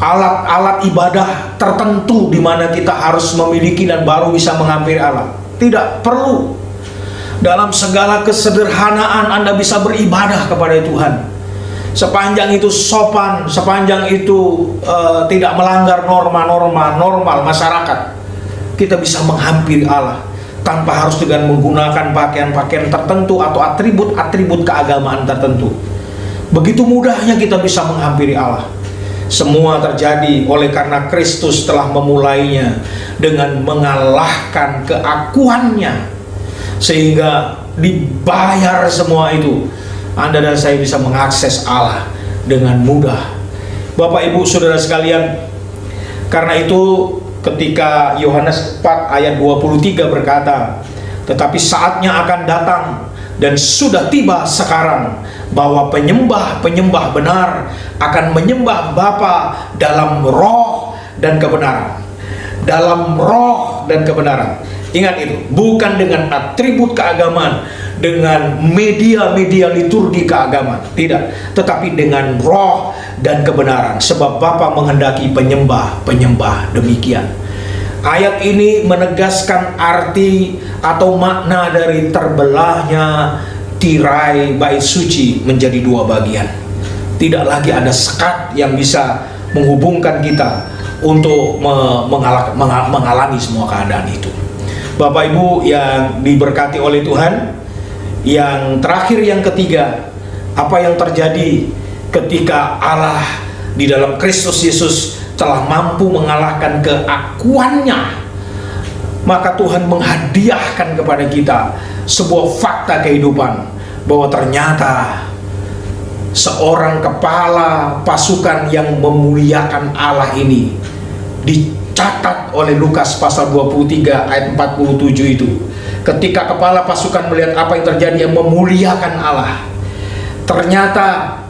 alat-alat ibadah tertentu di mana kita harus memiliki dan baru bisa menghampiri Allah. Tidak perlu. Dalam segala kesederhanaan Anda bisa beribadah kepada Tuhan. Sepanjang itu sopan, sepanjang itu tidak melanggar norma-norma normal masyarakat, kita bisa menghampiri Allah tanpa harus dengan menggunakan pakaian-pakaian tertentu atau atribut-atribut keagamaan tertentu. Begitu mudahnya kita bisa menghampiri Allah. Semua terjadi oleh karena Kristus telah memulainya dengan mengalahkan keakuannya, sehingga dibayar semua itu. Anda dan saya bisa mengakses Allah dengan mudah. Bapak Ibu Saudara sekalian, karena itu ketika Yohanes 4 ayat 23 berkata, tetapi saatnya akan datang dan sudah tiba sekarang bahwa penyembah-penyembah benar akan menyembah Bapa dalam roh dan kebenaran. Dalam roh dan kebenaran. Ingat itu, bukan dengan atribut keagamaan, dengan media-media liturgi keagamaan, tidak, tetapi dengan roh dan kebenaran, sebab Bapa menghendaki penyembah-penyembah demikian. Ayat ini menegaskan arti atau makna dari terbelahnya tirai bait suci menjadi dua bagian. Tidak lagi ada sekat yang bisa menghubungkan kita untuk mengalami semua keadaan itu. Bapak Ibu yang diberkati oleh Tuhan, yang terakhir, yang ketiga, apa yang terjadi ketika Allah di dalam Kristus Yesus telah mampu mengalahkan keakuannya, maka Tuhan menghadiahkan kepada kita sebuah fakta kehidupan bahwa ternyata seorang kepala pasukan yang memuliakan Allah ini dicatat oleh Lukas pasal 23 ayat 47 itu. Ketika kepala pasukan melihat apa yang terjadi, yang memuliakan Allah, ternyata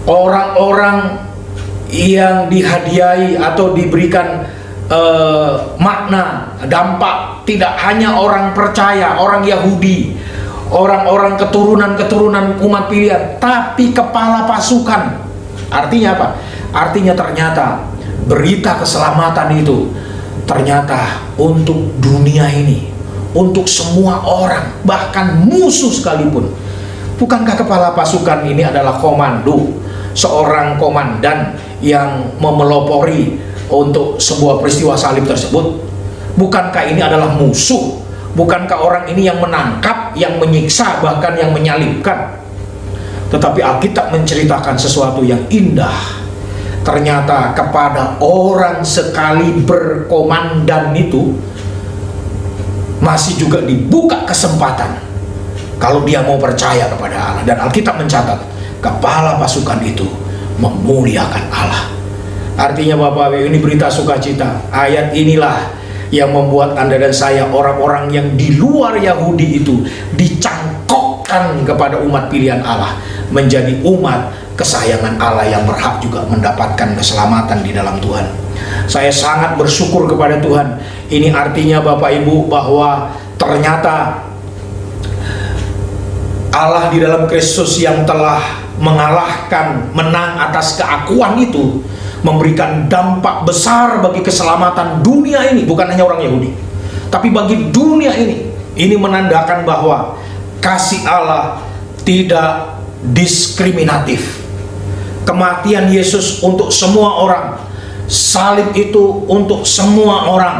orang-orang yang dihadiahi atau diberikan makna, dampak, tidak hanya orang percaya, orang Yahudi, orang-orang keturunan umat pilihan, tapi kepala pasukan. Artinya apa? Artinya ternyata berita keselamatan itu ternyata untuk dunia ini, untuk semua orang, bahkan musuh sekalipun. Bukankah kepala pasukan ini adalah komando, seorang komandan yang memelopori untuk sebuah peristiwa salib tersebut? Bukankah ini adalah musuh? Bukankah orang ini yang menangkap, yang menyiksa, bahkan yang menyalibkan? Tetapi Alkitab menceritakan sesuatu yang indah. Ternyata kepada orang sekaliber komandan itu masih juga dibuka kesempatan kalau dia mau percaya kepada Allah. Dan Alkitab mencatat kepala pasukan itu memuliakan Allah. Artinya Bapak Ibu, ini berita sukacita. Ayat inilah yang membuat Anda dan saya, orang-orang yang di luar Yahudi itu, dicangkokkan kepada umat pilihan Allah, menjadi umat kesayangan Allah yang berhak juga mendapatkan keselamatan di dalam Tuhan. Saya sangat bersyukur kepada Tuhan. Ini artinya Bapak Ibu bahwa ternyata Allah di dalam Kristus yang telah mengalahkan, menang atas keakuan itu, memberikan dampak besar bagi keselamatan dunia ini, bukan hanya orang Yahudi, tapi bagi dunia ini. Ini menandakan bahwa kasih Allah tidak diskriminatif. Kematian Yesus untuk semua orang, salib itu untuk semua orang.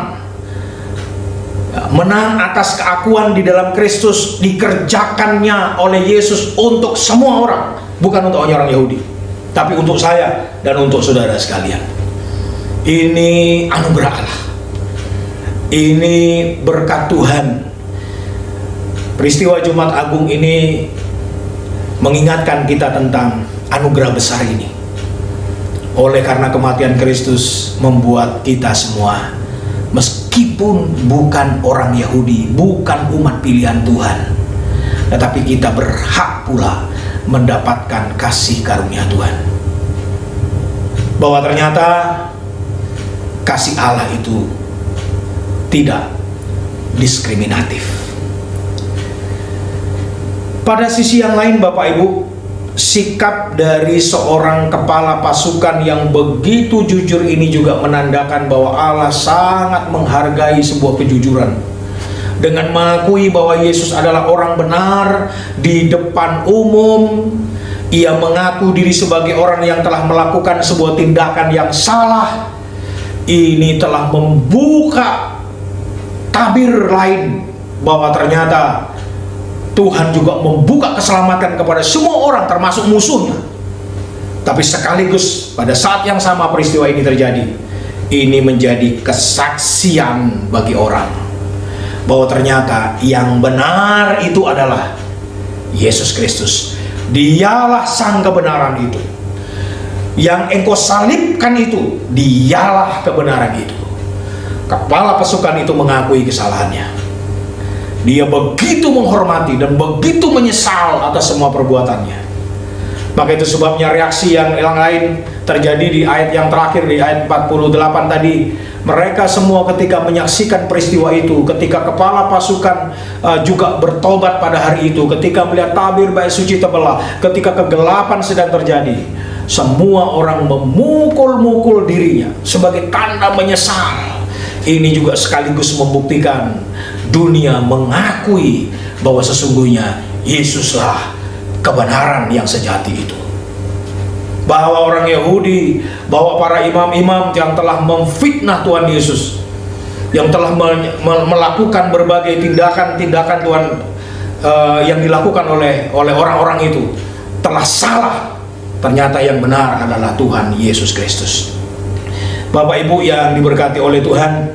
Menang atas keakuan di dalam Kristus dikerjakannya oleh Yesus untuk semua orang, bukan untuk hanya orang Yahudi, tapi untuk saya dan untuk saudara sekalian. Ini anugerah Allah, ini berkat Tuhan. Peristiwa Jumat Agung ini mengingatkan kita tentang anugerah besar ini. Oleh karena kematian Kristus membuat kita semua, meskipun bukan orang Yahudi, bukan umat pilihan Tuhan, tetapi kita berhak pula mendapatkan kasih karunia Tuhan. Bahwa ternyata kasih Allah itu tidak diskriminatif. Pada sisi yang lain Bapak Ibu, sikap dari seorang kepala pasukan yang begitu jujur ini juga menandakan bahwa Allah sangat menghargai sebuah kejujuran. Dengan mengakui bahwa Yesus adalah orang benar di depan umum, ia mengaku diri sebagai orang yang telah melakukan sebuah tindakan yang salah. Ini telah membuka tabir lain bahwa ternyata Tuhan juga membuka keselamatan kepada semua orang, termasuk musuhnya. Tapi sekaligus pada saat yang sama peristiwa ini terjadi, ini menjadi kesaksian bagi orang bahwa ternyata yang benar itu adalah Yesus Kristus. Dialah sang kebenaran itu. Yang engkau salibkan itu, dialah kebenaran itu. Kepala pasukan itu mengakui kesalahannya. Dia begitu menghormati dan begitu menyesal atas semua perbuatannya. Maka itu sebabnya reaksi yang lain terjadi di ayat yang terakhir, di ayat 48 tadi, Mereka semua ketika menyaksikan peristiwa itu, ketika kepala pasukan juga bertobat pada hari itu, ketika melihat tabir bait suci terbelah, ketika kegelapan sedang terjadi, semua orang memukul-mukul dirinya sebagai tanda menyesal. Ini juga sekaligus membuktikan dunia mengakui bahwa sesungguhnya Yesuslah kebenaran yang sejati itu. Bahwa orang Yahudi, bahwa para imam-imam yang telah memfitnah Tuhan Yesus, yang telah melakukan berbagai tindakan-tindakan Tuhan yang dilakukan oleh orang-orang itu telah salah. Ternyata yang benar adalah Tuhan Yesus Kristus. Bapak Ibu yang diberkati oleh Tuhan,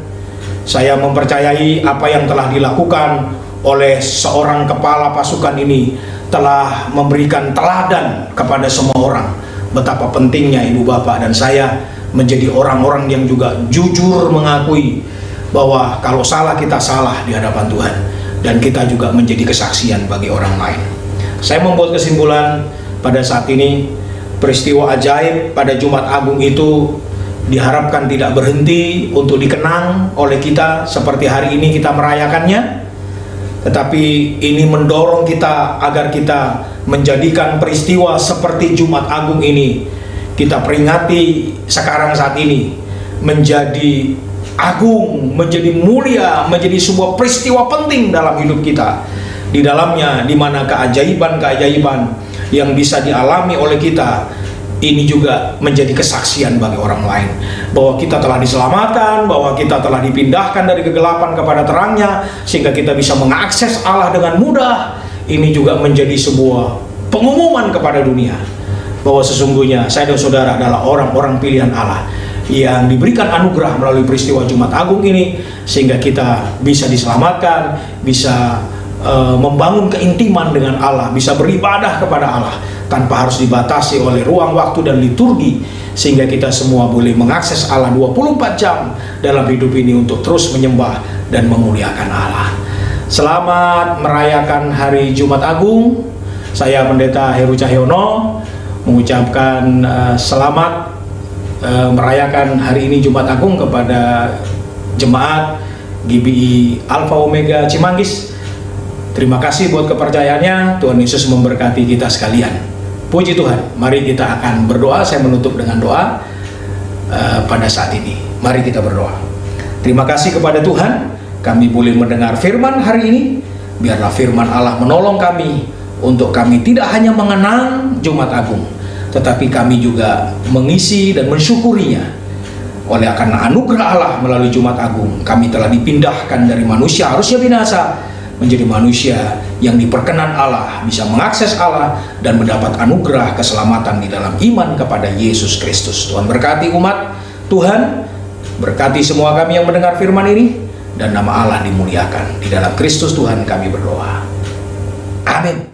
saya mempercayai apa yang telah dilakukan oleh seorang kepala pasukan ini telah memberikan teladan kepada semua orang betapa pentingnya ibu bapak dan saya menjadi orang-orang yang juga jujur mengakui bahwa kalau salah kita salah di hadapan Tuhan, dan kita juga menjadi kesaksian bagi orang lain. Saya membuat kesimpulan pada saat ini, peristiwa ajaib pada Jumat Agung itu diharapkan tidak berhenti untuk dikenang oleh kita seperti hari ini kita merayakannya, tetapi ini mendorong kita agar kita menjadikan peristiwa seperti Jumat Agung ini, kita peringati sekarang saat ini, menjadi agung, menjadi mulia, menjadi sebuah peristiwa penting dalam hidup kita. Di dalamnya, di mana keajaiban-keajaiban yang bisa dialami oleh kita, ini juga menjadi kesaksian bagi orang lain bahwa kita telah diselamatkan, bahwa kita telah dipindahkan dari kegelapan kepada terangnya, sehingga kita bisa mengakses Allah dengan mudah. Ini juga menjadi sebuah pengumuman kepada dunia bahwa sesungguhnya saya dan saudara adalah orang-orang pilihan Allah yang diberikan anugerah melalui peristiwa Jumat Agung ini, sehingga kita bisa diselamatkan, bisa membangun keintiman dengan Allah, bisa beribadah kepada Allah tanpa harus dibatasi oleh ruang, waktu, dan liturgi, sehingga kita semua boleh mengakses Allah 24 jam dalam hidup ini untuk terus menyembah dan memuliakan Allah. Selamat merayakan hari Jumat Agung. Saya Pendeta Heru Cahyono mengucapkan selamat merayakan hari ini Jumat Agung kepada jemaat GBI Alpha Omega Cimanggis. Terima kasih buat kepercayaannya. Tuhan Yesus memberkati kita sekalian. Puji Tuhan. Mari kita akan berdoa. Saya menutup dengan doa pada saat ini. Mari kita berdoa. Terima kasih kepada Tuhan, kami boleh mendengar firman hari ini. Biarlah firman Allah menolong kami untuk kami tidak hanya mengenang Jumat Agung, tetapi kami juga mengisi dan mensyukurinya. Oleh karena anugerah Allah melalui Jumat Agung, kami telah dipindahkan dari manusia harusnya binasa menjadi manusia yang diperkenan Allah, bisa mengakses Allah dan mendapat anugerah keselamatan di dalam iman kepada Yesus Kristus. Tuhan berkati umat Tuhan, berkati semua kami yang mendengar firman ini, dan nama Allah dimuliakan. Di dalam Kristus Tuhan kami berdoa. Amin.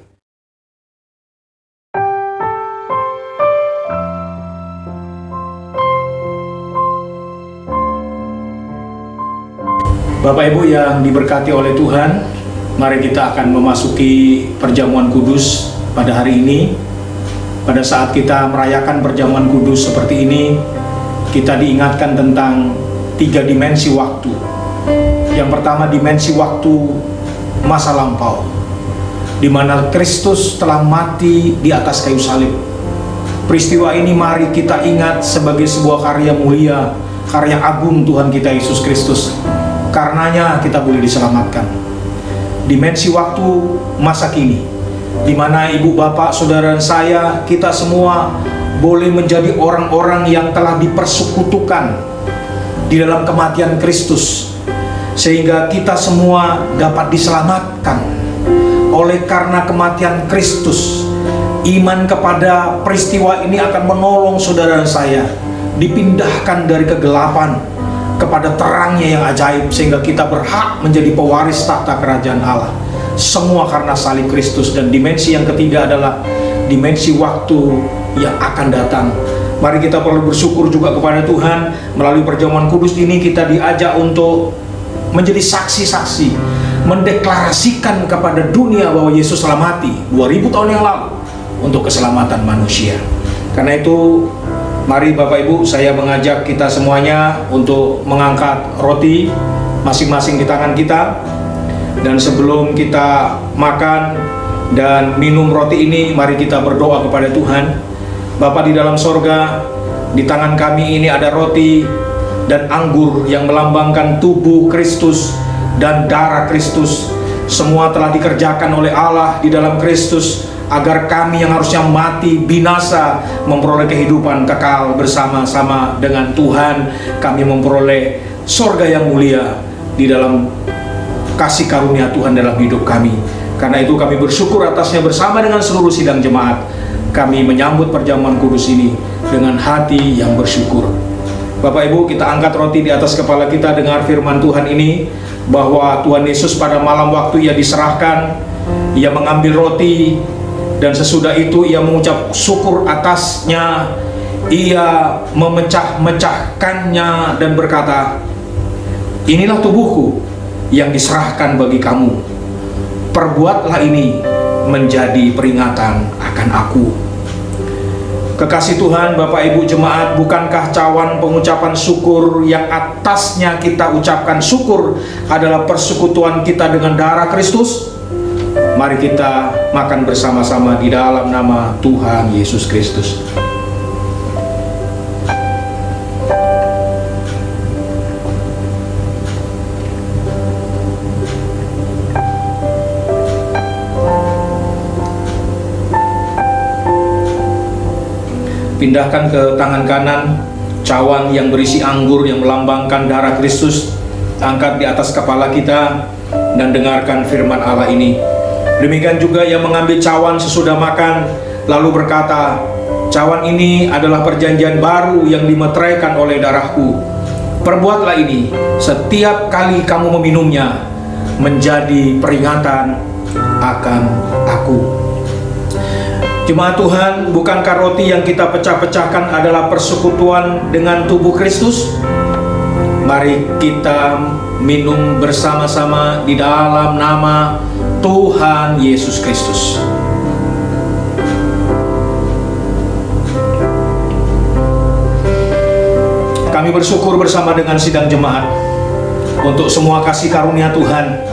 Bapak Ibu yang diberkati oleh Tuhan, mari kita akan memasuki perjamuan kudus pada hari ini. Pada saat kita merayakan perjamuan kudus seperti ini, kita diingatkan tentang 3 dimensi waktu. Yang pertama, dimensi waktu masa lampau, di mana Kristus telah mati di atas kayu salib. Peristiwa ini mari kita ingat sebagai sebuah karya mulia, karya agung Tuhan kita Yesus Kristus. Karenanya kita boleh diselamatkan. Dimensi waktu masa kini, di mana ibu bapak saudara dan saya, kita semua boleh menjadi orang-orang yang telah dipersekutukan di dalam kematian Kristus, sehingga kita semua dapat diselamatkan oleh karena kematian Kristus. Iman kepada peristiwa ini akan menolong saudara dan saya dipindahkan dari kegelapan kepada terangnya yang ajaib, sehingga kita berhak menjadi pewaris tahta kerajaan Allah. Semua karena salib Kristus. Dan dimensi yang ketiga adalah dimensi waktu yang akan datang. Mari kita perlu bersyukur juga kepada Tuhan. Melalui perjamuan kudus ini kita diajak untuk menjadi saksi-saksi, mendeklarasikan kepada dunia bahwa Yesus telah mati 2000 tahun yang lalu untuk keselamatan manusia. Karena itu Mari Bapak Ibu, saya mengajak kita semuanya untuk mengangkat roti masing-masing di tangan kita. Dan sebelum kita makan dan minum roti ini, mari kita berdoa kepada Tuhan. Bapa di dalam sorga, di tangan kami ini ada roti dan anggur yang melambangkan tubuh Kristus dan darah Kristus. Semua telah dikerjakan oleh Allah di dalam Kristus, agar kami yang harusnya mati binasa memperoleh kehidupan kekal bersama-sama dengan Tuhan. Kami memperoleh sorga yang mulia di dalam kasih karunia Tuhan dalam hidup kami. Karena itu kami bersyukur atasnya bersama dengan seluruh sidang jemaat. Kami menyambut perjamuan kudus ini dengan hati yang bersyukur. Bapak Ibu, kita angkat roti di atas kepala kita, dengar firman Tuhan ini, bahwa Tuhan Yesus pada malam waktu Ia diserahkan, Ia mengambil roti, dan sesudah itu Ia mengucap syukur atasnya. Ia memecah-mecahkannya dan berkata, "Inilah tubuhku yang diserahkan bagi kamu. Perbuatlah ini menjadi peringatan akan aku." Kekasih Tuhan, Bapak Ibu jemaat, bukankah cawan pengucapan syukur yang atasnya kita ucapkan syukur adalah persekutuan kita dengan darah Kristus? Mari kita makan bersama-sama di dalam nama Tuhan Yesus Kristus. Pindahkan ke tangan kanan cawan yang berisi anggur yang melambangkan darah Kristus. Angkat di atas kepala kita dan dengarkan firman Allah ini. Demikian juga Ia mengambil cawan sesudah makan, lalu berkata, "Cawan ini adalah perjanjian baru yang dimeteraikan oleh darahku. Perbuatlah ini setiap kali kamu meminumnya, menjadi peringatan akan aku." Jemaat Tuhan, bukankah roti yang kita pecah-pecahkan adalah persekutuan dengan tubuh Kristus? Mari kita minum bersama-sama di dalam nama Tuhan Yesus Kristus. Kami bersyukur bersama dengan sidang jemaat untuk semua kasih karunia Tuhan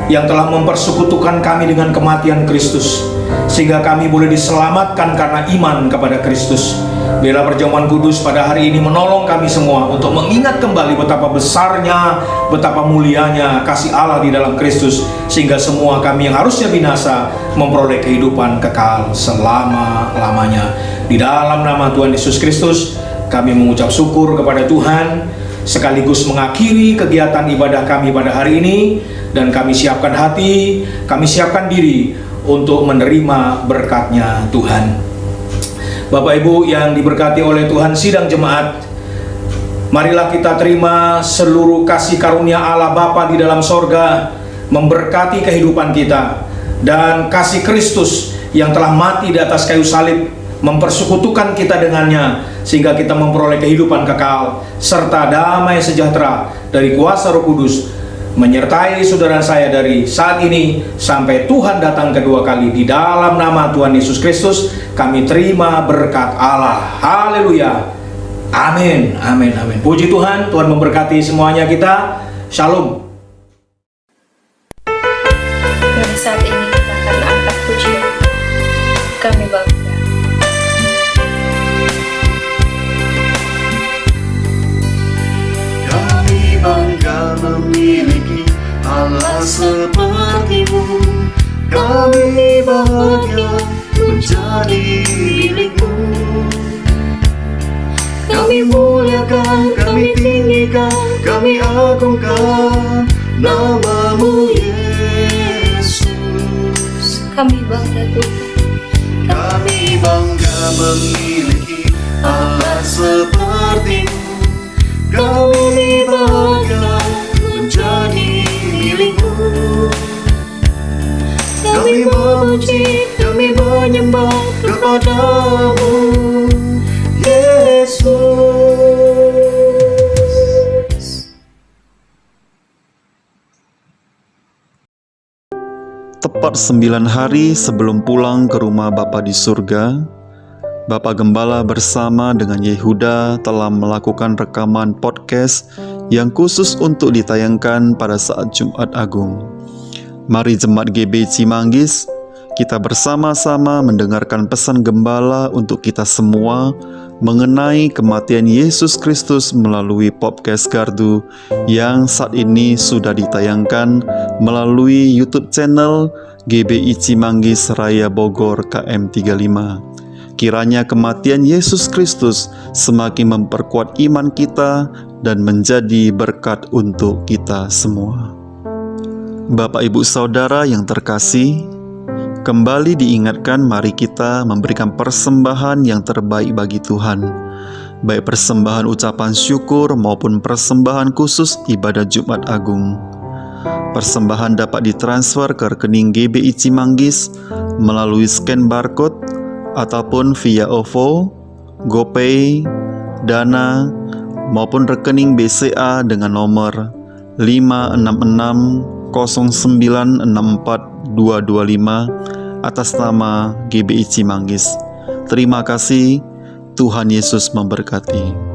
yang telah mempersekutukan kami dengan kematian Kristus, sehingga kami boleh diselamatkan karena iman kepada Kristus. Biarlah perjamuan kudus pada hari ini menolong kami semua untuk mengingat kembali betapa besarnya, betapa mulianya kasih Allah di dalam Kristus, sehingga semua kami yang harusnya binasa memperoleh kehidupan kekal selama-lamanya. Di dalam nama Tuhan Yesus Kristus, kami mengucap syukur kepada Tuhan, sekaligus mengakhiri kegiatan ibadah kami pada hari ini, dan kami siapkan hati, kami siapkan diri untuk menerima berkat-Nya Tuhan. Bapak Ibu yang diberkati oleh Tuhan sidang jemaat, marilah kita terima seluruh kasih karunia Allah Bapa di dalam sorga memberkati kehidupan kita, dan kasih Kristus yang telah mati di atas kayu salib mempersekutukan kita dengannya, sehingga kita memperoleh kehidupan kekal serta damai sejahtera dari kuasa Roh Kudus menyertai saudara saya dari saat ini sampai Tuhan datang kedua kali. Di dalam nama Tuhan Yesus Kristus kami terima berkat Allah. Haleluya. Amin. Amin. Amin. Puji Tuhan. Tuhan memberkati semuanya kita. Shalom. Mari saat ini kita akan angkat pujian. Kami bangga. Kami bangga memiliki Allah seperti-Mu. Kami bahagia menjadi milik-Mu. Kami muliakan, kami tinggikan, kami agungkan nama-Mu Yesus. Kami bangga Tuhan. Kami bangga memiliki Allah seperti-Mu. Kami bahagia menjadi milik-Mu. Kami memuji, kami menyembah kepada-Mu Yesus. Tepat 9 hari sebelum pulang ke rumah Bapa di surga, Bapak Gembala bersama dengan Yehuda telah melakukan rekaman podcast yang khusus untuk ditayangkan pada saat Jumat Agung. Mari Jemaat GB Cimanggis, kita bersama-sama mendengarkan pesan Gembala untuk kita semua mengenai kematian Yesus Kristus melalui podcast Gardu yang saat ini sudah ditayangkan melalui YouTube channel GBI Cimanggis Raya Bogor KM35. Kiranya kematian Yesus Kristus semakin memperkuat iman kita dan menjadi berkat untuk kita semua. Bapak Ibu Saudara yang terkasih, kembali diingatkan mari kita memberikan persembahan yang terbaik bagi Tuhan, baik persembahan ucapan syukur maupun persembahan khusus ibadah Jumat Agung. Persembahan dapat ditransfer ke rekening GBI Cimanggis melalui scan barcode ataupun via OVO, GoPay, Dana, maupun rekening BCA dengan nomor 566096425 atas nama GBI Cimanggis. Terima kasih, Tuhan Yesus memberkati.